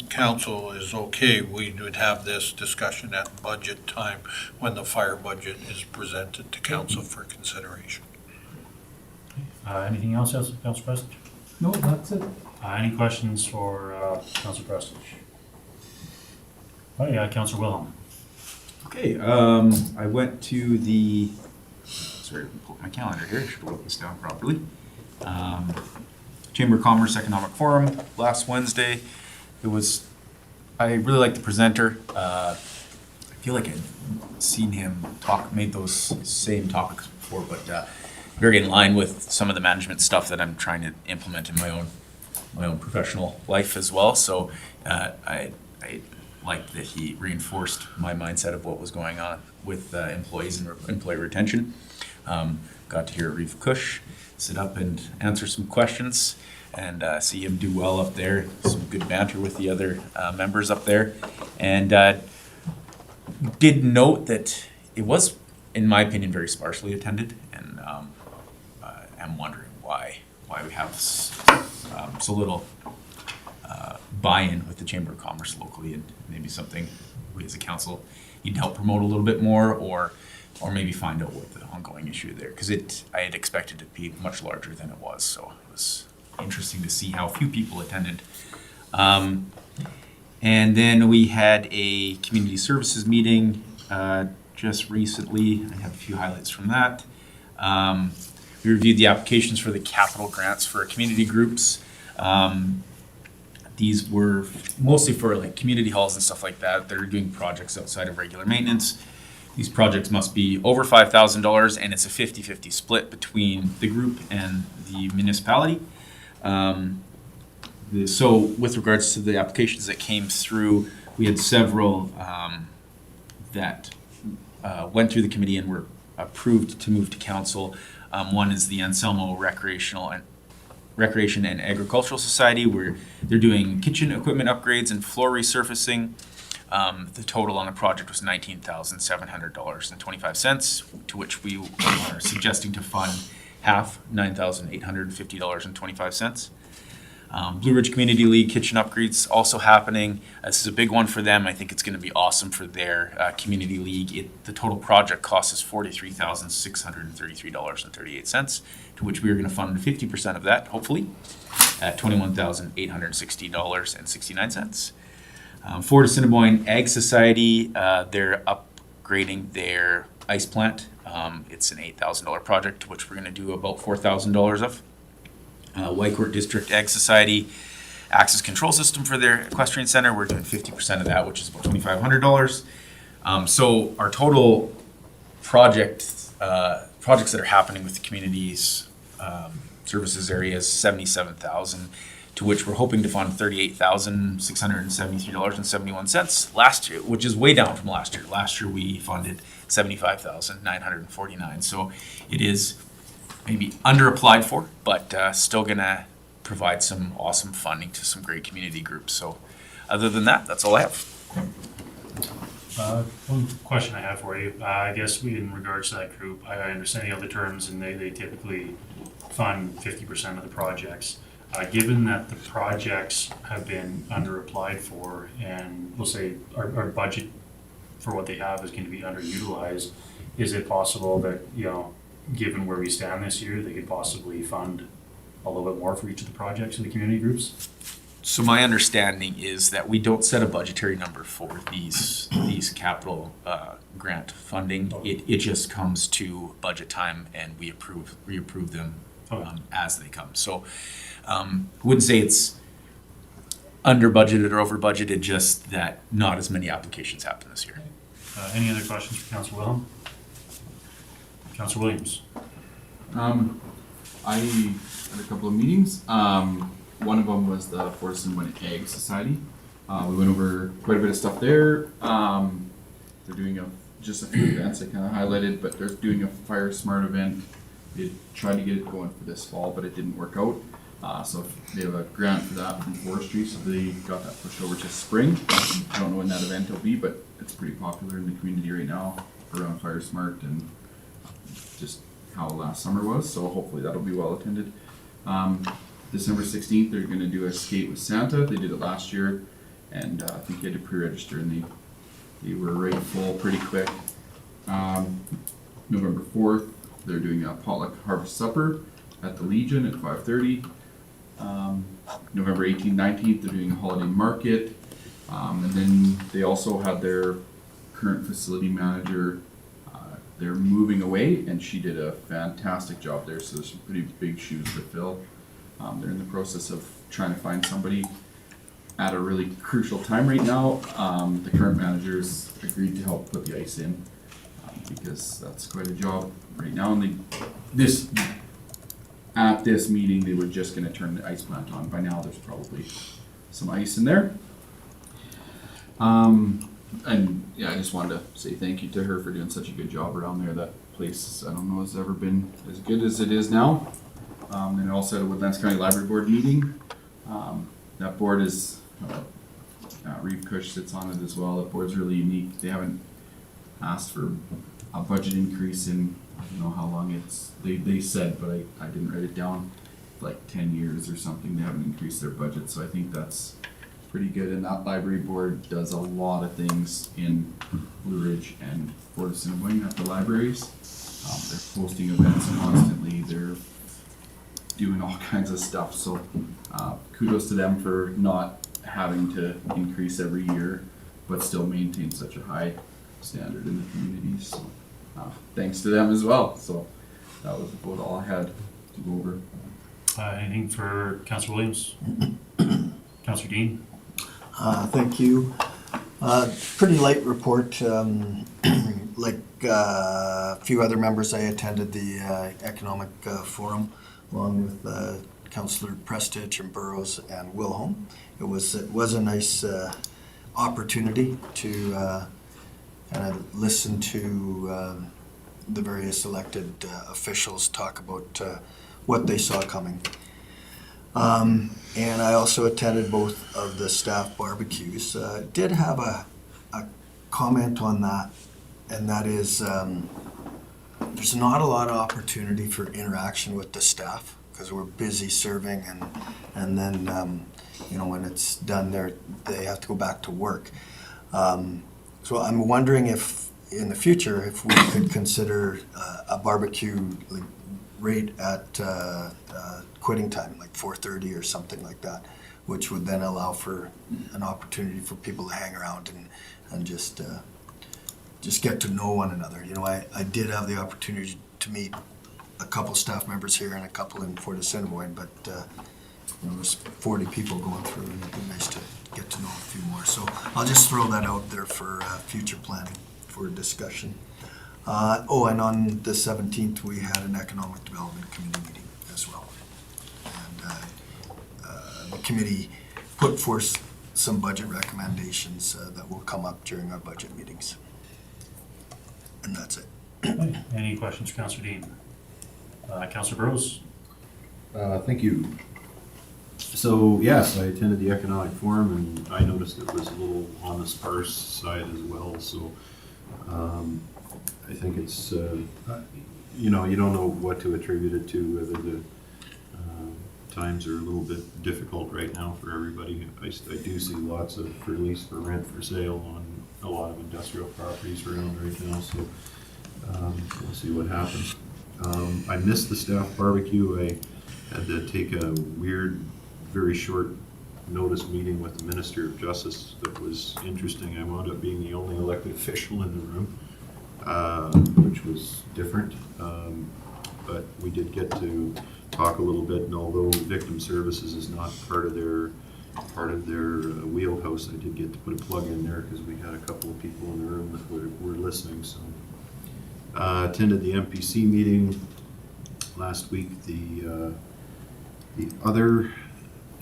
council is okay, we would have this discussion at budget time when the fire budget is presented to council for consideration. Anything else, Councilor Prestige? no, that's it. Any questions for Councilor Prestige? Oh, yeah, Councilor Wilhelm. Okay, I went to the, sorry, pull up my calendar here, I should have wrote this down properly. Chamber of Commerce Economic Forum last Wednesday. It was, I really liked the presenter. I feel like I'd seen him made those same topics before, but very in line with some of the management stuff that I'm trying to implement in my own professional life as well. So I liked that he reinforced my mindset of what was going on with employees and employee retention. Got to hear Reeve Cush sit up and answer some questions and see him do well up there. Some good banter with the other members up there. And did note that it was, in my opinion, very sparsely attended. And I'm wondering why we have so little buy-in with the Chamber of Commerce locally, and maybe something we as a council need to help promote a little bit more, or maybe find out what the ongoing issue there, because I had expected it to be much larger than it was, so it was interesting to see how few people attended. And then we had a community services meeting just recently. I have a few highlights from that. We reviewed the applications for the capital grants for community groups. These were mostly for like community halls and stuff like that. They're doing projects outside of regular maintenance. These projects must be over $5,000, and it's a 50-50 split between the group and the municipality. So with regards to the applications that came through, we had several that went through the committee and were approved to move to council. One is the Anselmo Recreation and Agricultural Society, where they're doing kitchen equipment upgrades and floor resurfacing. The total on the project was $19,700.25, to which we are suggesting to fund half, $9,850.25. Blue Ridge Community League kitchen upgrades also happening. This is a big one for them. I think it's going to be awesome for their community league. The total project cost is $43,633.38, to which we are going to fund 50% of that, hopefully, at $21,860.69. Fort Assiniboine Ag Society, they're upgrading their ice plant. It's an $8,000 project, which we're going to do about $4,000 of. Whitecourt District Ag Society access control system for their equestrian center. We're doing 50% of that, which is about $2,500. So our total projects that are happening with the community's services area is $77,000, to which we're hoping to fund $38,673.71 last year, which is way down from last year. Last year we funded $75,949. So it is maybe under-applied for, but still gonna provide some awesome funding to some great community groups. So other than that, that's all I have. One question I have for you, I guess in regards to that group, I understand the other terms and they typically fund 50% of the projects. Given that the projects have been under applied for and we'll say our budget for what they have is going to be underutilized, is it possible that, you know, given where we stand this year, they could possibly fund a little bit more for each of the projects in the community groups? So my understanding is that we don't set a budgetary number for these capital grant funding. It just comes to budget time and we approve them as they come. So wouldn't say it's under budgeted or over budgeted, just that not as many applications happen this year. Any other questions for Councilor Wilhelm? Councilor Williams? I had a couple of meetings. One of them was the Forest and Wind Ag Society. We went over quite a bit of stuff there. They're doing just a few events I kind of highlighted, but they're doing a Fire Smart event. They tried to get it going for this fall, but it didn't work out. So they have a grant for that from Forestry, so they got that pushed over to spring. I don't know when that event will be, but it's pretty popular in the community right now around Fire Smart and just how last summer was. So hopefully that'll be well attended. December 16th, they're going to do a skate with Santa. They did it last year, and I think you had to pre-register, and they were right full pretty quick. November 4th, they're doing a potluck harvest supper at the Legion at 5:30. November 18th, 19th, they're doing a holiday market. And then they also had their current facility manager, they're moving away, and she did a fantastic job there, so there's some pretty big shoes to fill. They're in the process of trying to find somebody at a really crucial time right now. The current manager's agreed to help put the ice in, because that's quite a job right now. And at this meeting, they were just gonna turn the ice plant on. By now, there's probably some ice in there. And yeah, I just wanted to say thank you to her for doing such a good job around there. That place, I don't know, has ever been as good as it is now. And also at a Woodlands County Library Board meeting. That board is, Reeve Cush sits on it as well. That board's really unique. They haven't asked for a budget increase in, I don't know how long they said, but I didn't write it down, like 10 years or something. They haven't increased their budget, so I think that's pretty good. And that library board does a lot of things in Blue Ridge and Fort Assiniboine at the libraries. They're hosting events constantly. They're doing all kinds of stuff. So kudos to them for not having to increase every year, but still maintain such a high standard in the community. So thanks to them as well. So that was about all I had to go over. Anything for Councilor Williams? Councilor Dean? Thank you. Pretty light report. Like a few other members, I attended the Economic Forum along with Councillor Prestich and Burrows and Wilhelm. It was a nice opportunity to kind of listen to the various elected officials talk about what they saw coming. And I also attended both of the staff barbecues. Did have a comment on that, and that is there's not a lot of opportunity for interaction with the staff because we're busy serving, and then when it's done, they have to go back to work. So I'm wondering if in the future if we could consider a barbecue rate at quitting time, like 4:30 or something like that, which would then allow for an opportunity for people to hang around and just get to know one another. I did have the opportunity to meet a couple staff members here and a couple in Fort Assiniboine, but there's 40 people going through, and it'd be nice to get to know a few more. So I'll just throw that out there for future planning for discussion. And on the 17th, we had an Economic Development Committee meeting as well. And the committee put forth some budget recommendations that will come up during our budget meetings. And that's it. Any questions for Councilor Dean? Councilor Burrows? Thank you. So, yes, I attended the economic forum, and I noticed it was a little on the sparse side as well, so I think it's, you know, you don't know what to attribute it to, whether the times are a little bit difficult right now for everybody. I do see lots of for lease, for rent, for sale on a lot of industrial properties around right now, so we'll see what happens. I missed the staff barbecue. I had to take a weird, very short notice meeting with the Minister of Justice that was interesting. I wound up being the only elected official in the room, which was different. But we did get to talk a little bit, and although victim services is not part of their wheelhouse, I did get to put a plug in there because we had a couple of people in the room that were listening. So attended the MPC meeting last week. The other,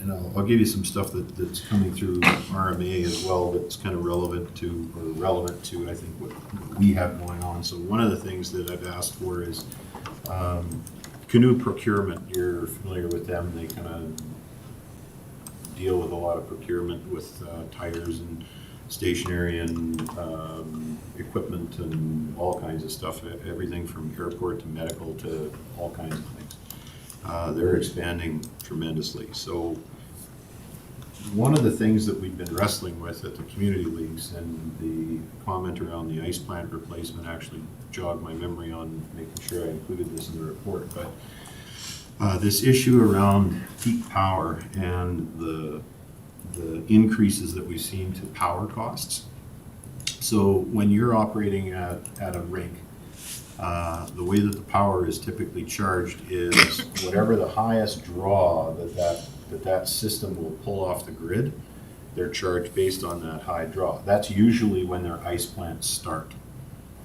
and I'll give you some stuff that's coming through RMA as well that's kind of relevant to I think what we have going on. So one of the things that I've asked for is canoe procurement. You're familiar with them. They kind of deal with a lot of procurement with tires and stationery and equipment and all kinds of stuff, everything from airport to medical to all kinds of things. They're expanding tremendously. So one of the things that we've been wrestling with at the community leagues, and the comment around the ice plant replacement actually jogged my memory on making sure I included this in the report, but this issue around peak power and the increases that we've seen to power costs. So when you're operating at a rink, the way that the power is typically charged is whatever the highest draw that system will pull off the grid, they're charged based on that high draw. That's usually when their ice plants start.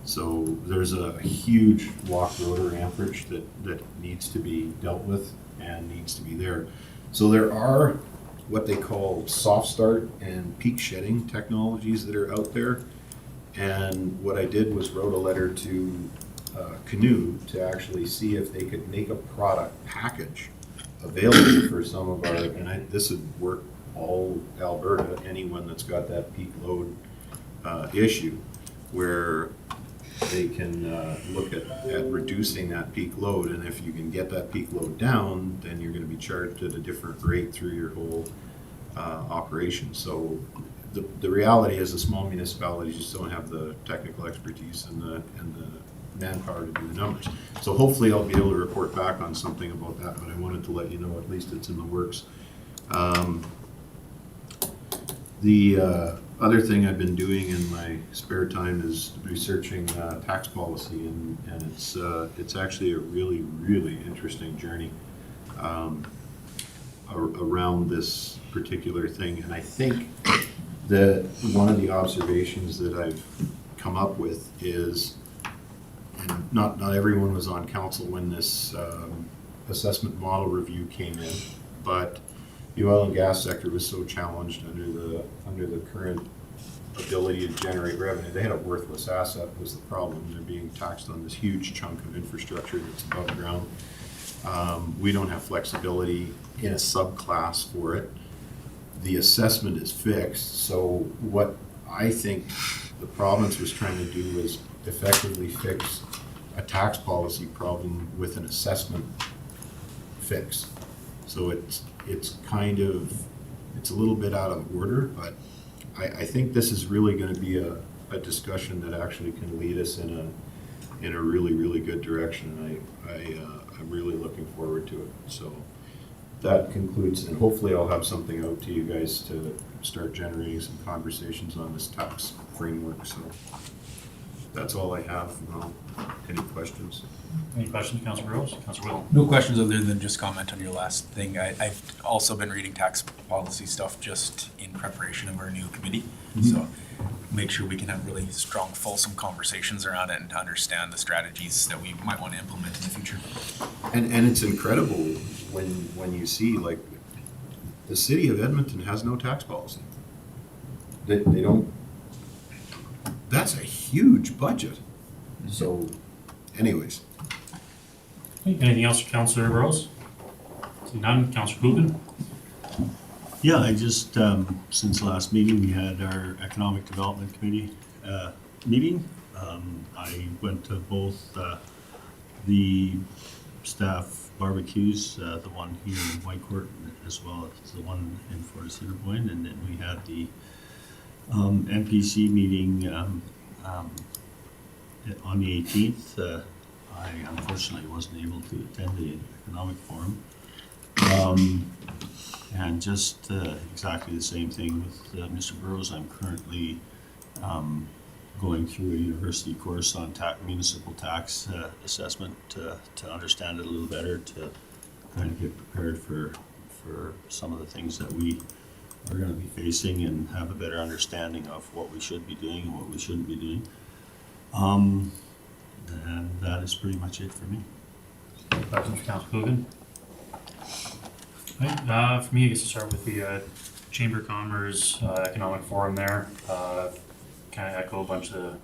So there's a huge walk rotor amperage that needs to be dealt with and needs to be there. So there are what they call soft start and peak shedding technologies that are out there. And what I did was wrote a letter to Canoe to actually see if they could make a product package available for some of our, and this would work all Alberta, anyone that's got that peak load issue, where they can look at reducing that peak load, and if you can get that peak load down, then you're going to be charged at a different rate through your whole operation. So the reality is the small municipalities just don't have the technical expertise and the manpower to do the numbers. So hopefully I'll be able to report back on something about that, but I wanted to let you know at least it's in the works. The other thing I've been doing in my spare time is researching tax policy, and it's actually a really, really interesting journey around this particular thing. And I think that one of the observations that I've come up with is, and not everyone was on council when this assessment model review came in, but the oil and gas sector was so challenged under the current ability to generate revenue. They had a worthless asset was the problem. They're being taxed on this huge chunk of infrastructure that's above ground. We don't have flexibility in a subclass for it. The assessment is fixed. So what I think the province was trying to do was effectively fix a tax policy problem with an assessment fix. So it's a little bit out of order, but I think this is really going to be a discussion that actually can lead us in a really, really good direction. I'm really looking forward to it. So that concludes, and hopefully I'll have something out to you guys to start generating some conversations on this tax framework. So that's all I have. Any questions? Any questions, Councilor Rose? Councilor Will? No questions other than just comment on your last thing. I've also been reading tax policy stuff just in preparation of our new committee. So make sure we can have really strong, fulsome conversations around it and to understand the strategies that we might want to implement in the future. And it's incredible when you see, like, the city of Edmonton has no tax policy. They don't. That's a huge budget. So, anyways. Okay, anything else for Councilor Rose? See none. Councilor Coogan? Yeah, I just, since last meeting, we had our Economic Development Committee meeting. I went to both the staff barbecues, the one here in Whitecourt as well as the one in Fort Cedar Point, and then we had the NPC meeting on the 18th. I unfortunately wasn't able to attend the economic forum. And just exactly the same thing with Mr. Burrows. I'm currently going through a university course on municipal tax assessment to understand it a little better, to kind of get prepared for some of the things that we are going to be facing and have a better understanding of what we should be doing and what we shouldn't be doing. And that is pretty much it for me. Questions for Councilor Coogan? Right, for me, I guess to start with the Chamber of Commerce Economic Forum there. Kind of echo a bunch of the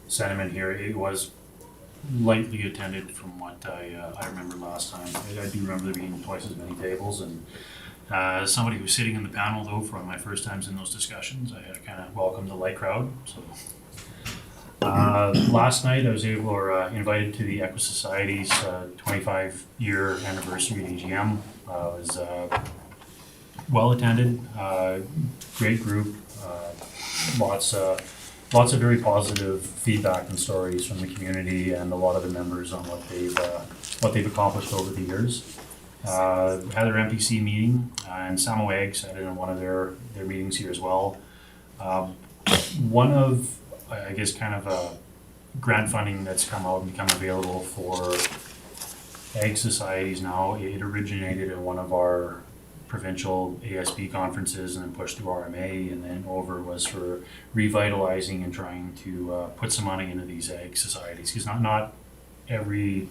sentiment here. It was lightly attended from what I remember last time. I do remember there being twice as many tables, and as somebody who's sitting in the panel though for my first times in those discussions, I had to kind of welcome the light crowd. So last night I was invited to the Equi Society's 25-year anniversary AGM. It was well attended, great group, lots of very positive feedback and stories from the community and a lot of the members on what they've accomplished over the years. Had their MPC meeting, and Samoag sat in one of their meetings here as well. One of, I guess, kind of grant funding that's come out and become available for ag societies now, it originated in one of our provincial ASB conferences and then pushed through RMA, and then over was for revitalizing and trying to put some money into these ag societies, because not every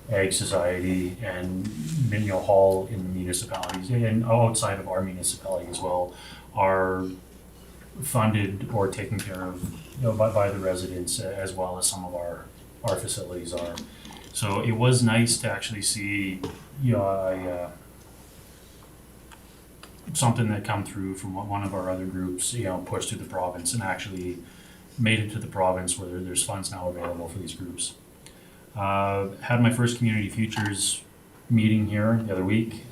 ag society and hall in municipalities and outside of our municipality as well are funded or taken care of by the residents, as well as some of our facilities are. So it was nice to actually see something that come through from one of our other groups, pushed to the province and actually made it to the province where there's funds now available for these groups. Had my first Community Futures meeting here the other week.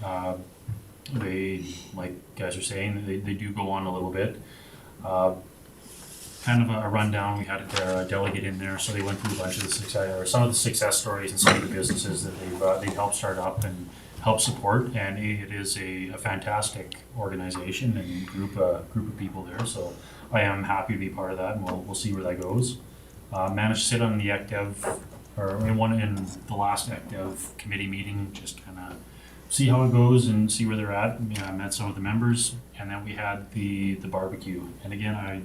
They, like guys are saying, they do go on a little bit. Kind of a rundown. We had a delegate in there, so they went through a bunch of some of the success stories and some of the businesses that they've helped start up and help support. And it is a fantastic organization and group of people there. So I am happy to be part of that, and we'll see where that goes. Managed to sit on the ECDev, or in the last ECDev committee meeting, just kind of see how it goes and see where they're at. I met some of the members, and then we had the barbecue. And again, I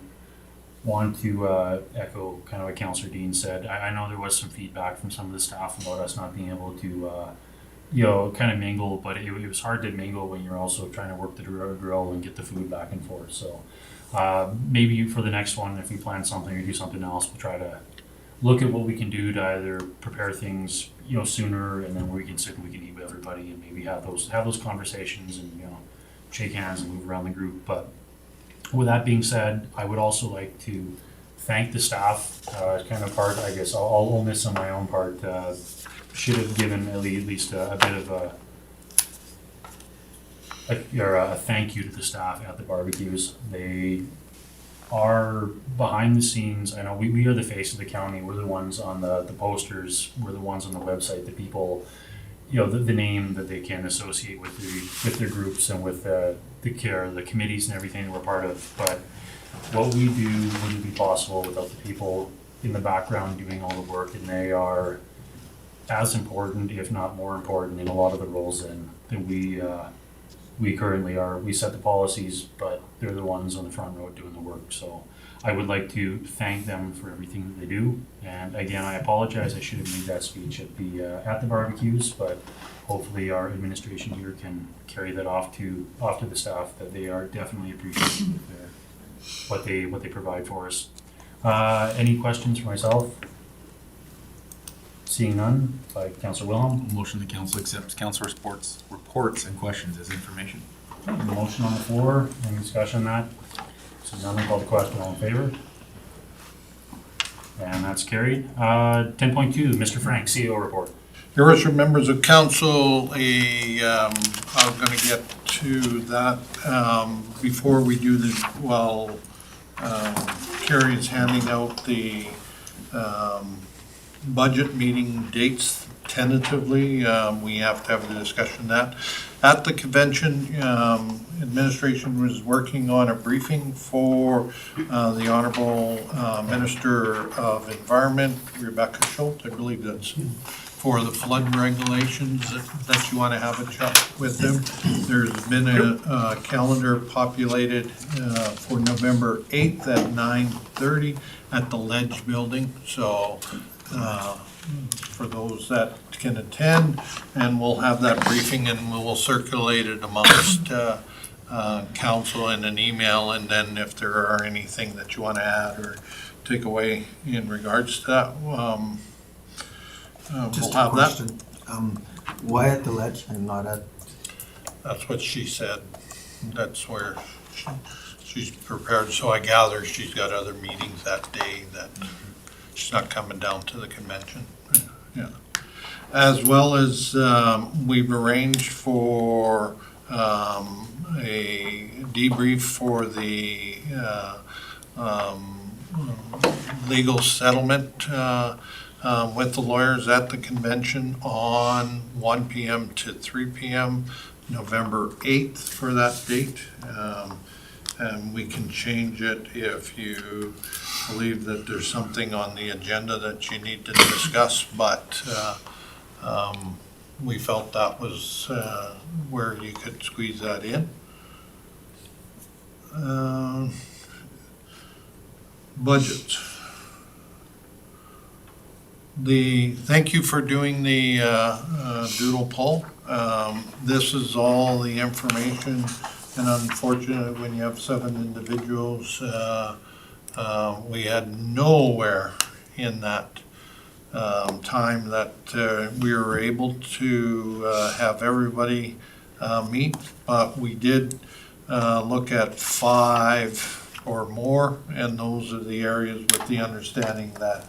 want to echo kind of what Councillor Dean said. I know there was some feedback from some of the staff about us not being able to kind of mingle, but it was hard to mingle when you're also trying to work the grill and get the food back and forth. So maybe for the next one, if we plan something or do something else, we'll try to look at what we can do to either prepare things sooner, and then we can sit and we can eat with everybody and maybe have those conversations and shake hands and move around the group. But with that being said, I would also like to thank the staff. Kind of part, I guess, I'll miss on my own part. Should have given at least a bit of a thank you to the staff at the barbecues. They are behind the scenes. I know we are the face of the county. We're the ones on the posters. We're the ones on the website. The people, the name that they can associate with their groups and with the committees and everything that we're part of. But what we do wouldn't be possible without the people in the background doing all the work, and they are as important, if not more important, in a lot of the roles than we currently are. We set the policies, but they're the ones on the front row doing the work. So I would like to thank them for everything that they do. And again, I apologize. I should have made that speech at the barbecues, but hopefully our administration here can carry that off to the staff, that they are definitely appreciative of what they provide for us. Any questions for myself? Seeing none, by Councillor Wilhelm. Motion the council accepts council reports and questions as information. Motion on the floor, any discussion on that? So none, call the question, all in favor? And that's carried. 10.2, Mr. Frank, CAO report. Your worship, members of council, I'm gonna get to that, before we do this, while, Carrie is handing out the, budget meeting dates tentatively, we have to have a discussion that. At the convention, administration was working on a briefing for, the Honorable, Minister of Environment, Rebecca Schultz, I believe that's for the flood regulations that you want to have a chat with them. There's been a calendar populated for November 8th at 9:30 at the Ledge Building. So for those that can attend, and we'll have that briefing and we'll circulate it amongst council in an email. And then if there are anything that you want to add or take away in regards to that, Just we'll a have that. question. Why at the Ledge and not at, That's what she said. That's where she's prepared. So I gather she's got other meetings that day that she's not coming down to the convention. Yeah. As well as, we've arranged for, a debrief for the, legal settlement, with the lawyers at the convention on 1 PM to 3 PM, November 8th for that date. And we can change it if you believe that there's something on the agenda that you need to discuss, but we felt that was where you could squeeze that in. Budgets. Thank you for doing the doodle poll. This is all the information, and unfortunately, when you have 7 individuals, we had nowhere in that time that we were able to have everybody meet, but we did look at 5 or more, and those are the areas with the understanding that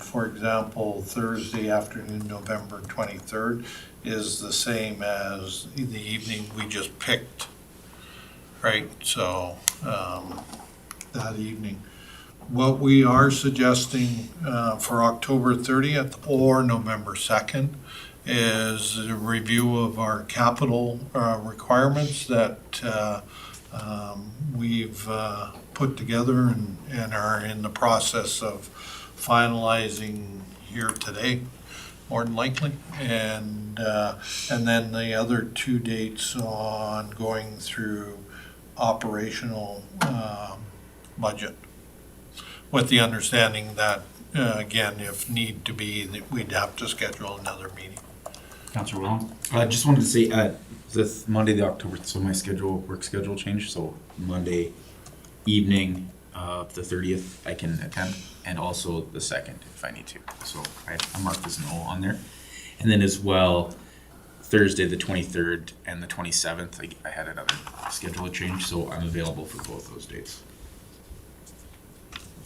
for example, Thursday afternoon, November 23rd, is the same as the evening we just picked, right? So, that evening. What we are suggesting for October 30th or November 2nd is a review of our capital requirements that we've put together and are in the process of finalizing here today, more than likely, and then the other 2 dates on going through operational budget, with the understanding that again, if need to be, that we'd have to schedule another meeting. Councilor Wilhelm? I just wanted to say, this Monday, the October, so my work schedule changed, so Monday evening, the 30th, I can attend, and also the 2nd if I need to. So I marked this no on there. And then as well, Thursday, the 23rd and the 27th, I had another schedule change, so I'm available for both those dates.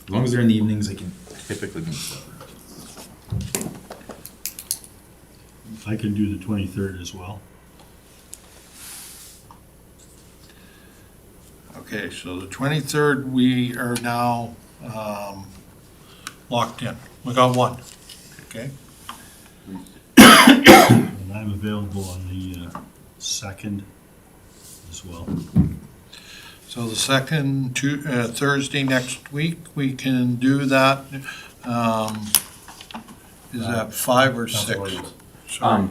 As long as they're in the evenings, I can typically move stuff around. I can do the 23rd as well. Okay, so the 23rd, we are now locked in. We got one, okay? And I'm available on the 2nd as well. So the second, Thursday next week, we can do that. Is that 5 or 6? Sorry.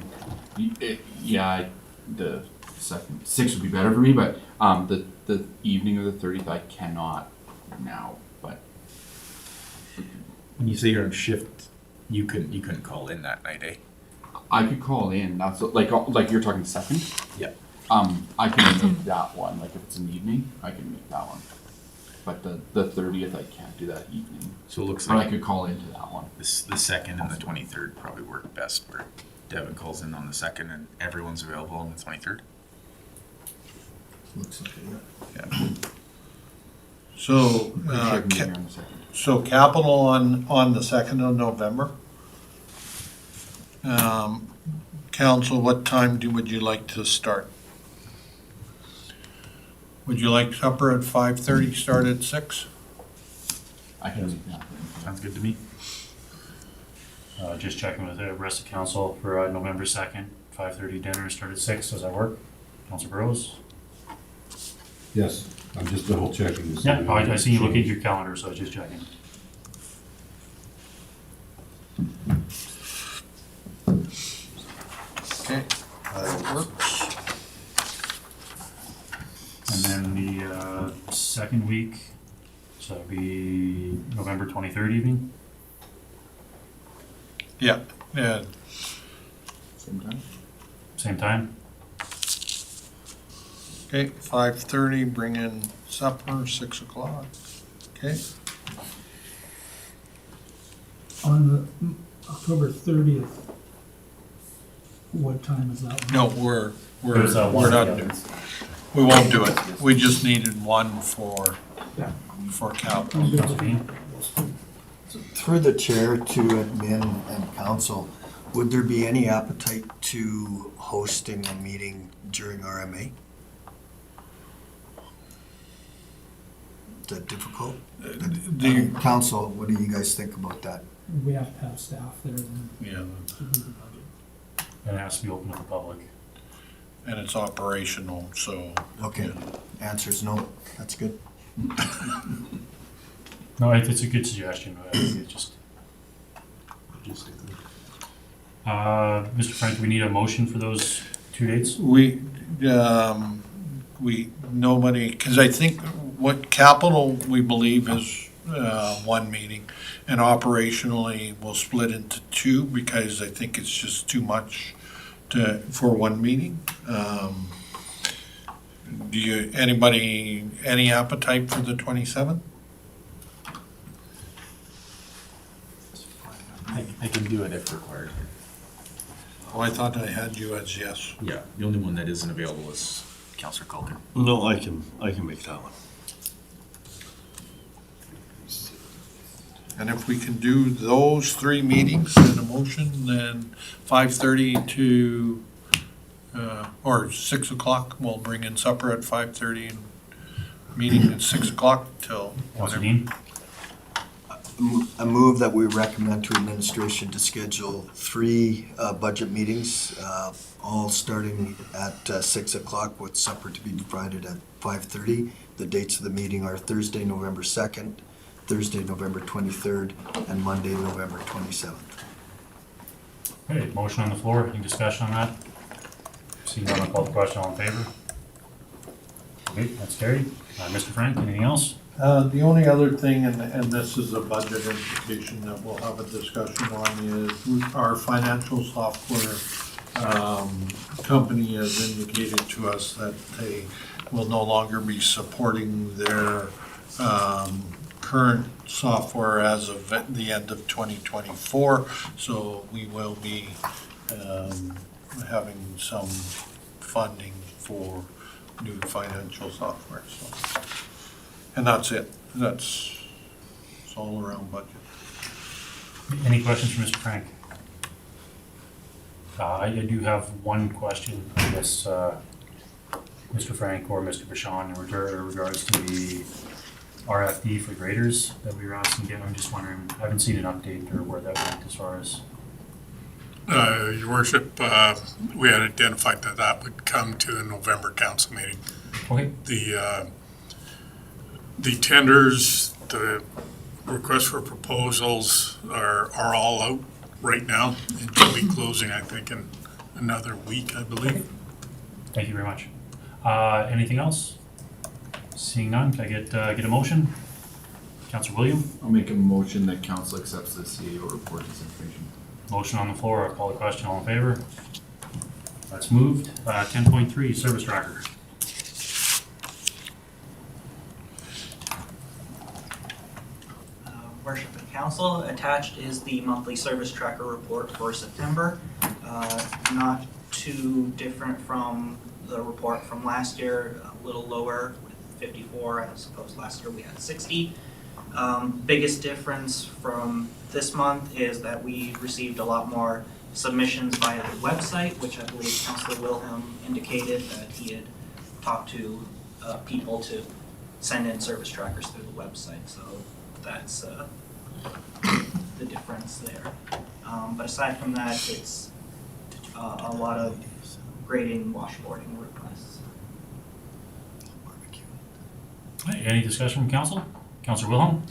Yeah, the 2nd, 6 would be better for me, but the evening of the 30th, I cannot now, but. When you say you're on shift, you couldn't call in that night, eh? I could call in, that's, like you're talking 2nd? Yeah. I can make that one, like if it's in the evening, I can make that one. But the 30th, I can't do that evening, So it looks but I like could call into that one. the 2nd and the 23rd probably work best, where Devin calls in on the 2nd and everyone's available on the 23rd. Looks like it, yeah. So, Pretty sure I can be here on the second. so capital on the 2nd of November. Council, what time would you like to start? Would you like supper at 5:30, start at 6? I can make that. Sounds good to me. Just checking with the rest of council for November 2nd, 5:30 dinner, start at 6. Does that work? Councilor Burrows? Yes, I'm just double checking. to see Yeah, if I see you look at changed. your calendar, so I was just checking. Okay, that works. And then the second week, so it'd be November 23rd evening? Yeah, Same time? Same time? okay, 5:30, bring in supper, 6 o'clock. Okay, On the October 30th, what time is that? no, we're There's, not, one we won't do it. We just needed one for capital. I'm good with Convene. Through the chair to admin and council, would there be any appetite to hosting a meeting during RMA? Is that difficult? Council, what do you guys think about that? We have to have staff there and Yeah, to do the budget. And it has to be open to the public. and it's operational, so. Okay, answer's no, that's good. No, it's a good suggestion, but I think it just, Mr. Frank, do we need a motion for those 2 dates? Nobody, because I think what capital we believe is one meeting, and operationally we'll split into 2 because I think it's just too much for one meeting. Any appetite for the 27th? I can do it if required. Oh, I thought I had you as yes. Yeah, the only one that isn't available is Councillor Calder. No, I can make that one. And if we can do those 3 meetings in a motion, then 5:30 to, or 6 o'clock, we'll bring in supper at 5:30 and meeting at 6 o'clock till Councilor whatever. Dean? I move that we recommend to administration to schedule 3 budget meetings, all starting at 6 o'clock with supper to be provided at 5:30. The dates of the meeting are Thursday, November 2nd, Thursday, November 23rd, and Monday, November 27th. Okay, motion on the floor, any discussion on that? Seeing none, I'll call the question, all in favor? Okay, that's carried. Mr. Frank, anything else? The only other thing, and this is a budget implication that we'll have a discussion on, is our financial software company has indicated to us that they will no longer be supporting their current software as of the end of 2024. So we will be having some funding for new financial software, so. And that's it. It's all around budget. Any questions for Mr. Frank? I do have one question, I guess, Mr. Frank or Mr. Bashan, in regards to the RFD for graders that we were asking again. I'm just wondering, I haven't seen an update or where that went as far as. Your worship, we had identified that would come to the November council meeting. Okay. The tenders, the requests for proposals are all out right now, and will be closing, I think, in another week, I believe. Thank you very much. Anything else? Seeing none, can I get a motion? Councilor William? I'll make a motion that council accepts the CAO report as information. Motion on the floor, I'll call the question, all in favor? That's moved. 10.3, service tracker. Worship and Council, attached is the monthly service tracker report for September. Not too different from the report from last year. a little lower with 54 as opposed to last year we had 60. Biggest difference from this month is that we received a lot more submissions via the website, which I believe Councillor Wilhelm indicated that he had talked to people to send in service trackers through the website. So that's the difference there. But aside from that, it's a lot of grading and washboarding requests. Hey, any discussion from council? Councillor Wilhelm?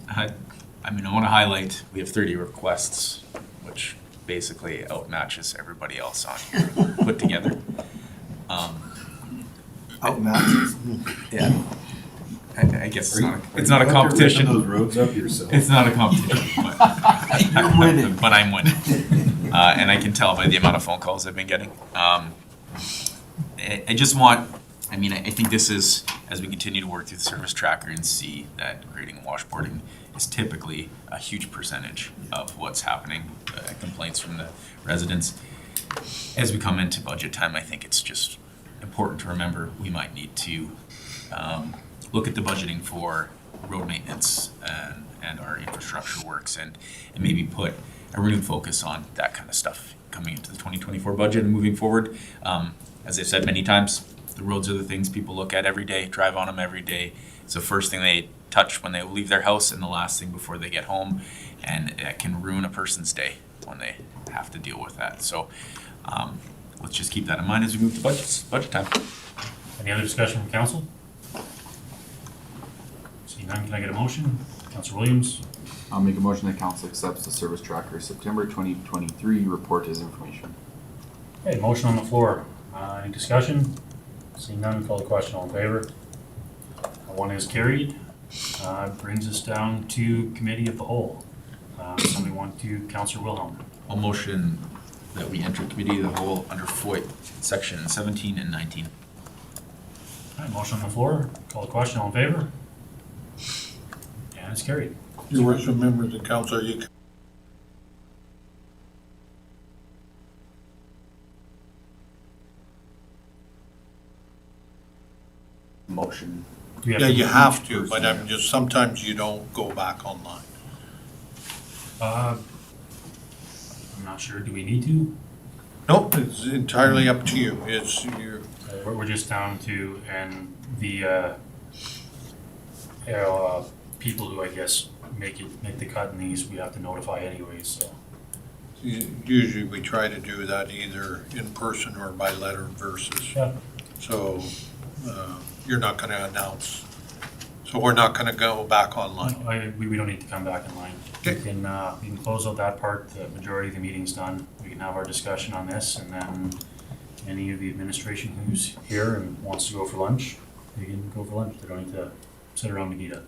I mean, I want to highlight, we have 30 requests, which basically outmatches everybody else on here put together. Outmatches. Yeah. I guess it's not a competition. Those roads up yourself. It's not a competition, but You're winning. But I'm winning. And I can tell by the amount of phone calls I've been getting. I just want, I mean, I think this is, as we continue to work through the service tracker and see that grading and washboarding is typically a huge percentage of what's happening, complaints from the residents. As we come into budget time, I think it's just important to remember we might need to look at the budgeting for road maintenance and our infrastructure works and maybe put a renewed focus on that kind of stuff coming into the 2024 budget and moving forward. As I've said many times, the roads are the things people look at every day, drive on them every day. It's the first thing they touch when they leave their house and the last thing before they get home. And it can ruin a person's day when they have to deal with that. So let's just keep that in mind as we move to budget time. Any other discussion from council? Seeing none, can I get a motion? Councillor Williams? I'll make a motion that council accepts the service tracker September 2023 report as information. Okay, motion on the floor. Any discussion? Seeing none, call the question. All in favor? One is carried. Brings us down to committee of the whole. Somebody want to, Councillor Wilhelm? I'll motion that we enter committee of the whole under FOIP, section 17 and 19. All right, motion on the floor. Call the question. All in favor? And it's carried. Your worship, members of council, you Motion. Do we yeah, you have to, first, but I'm just, sometimes you don't go back online. I'm not sure. Do we need to? Nope, it's entirely up to you. It's your, We're just down to, and the people who I guess make the cut in these, we have to notify anyways, so. usually we try to do that either in person or by letter versus. Yeah. So, you're not gonna announce, so we're not gonna go back online. We don't need to come back in line. We Okay. can close out that part, the majority of the meeting's done. We can have our discussion on this, and then any of the administration who's here and wants to go for lunch, they can go for lunch. They don't need to sit around Nikita.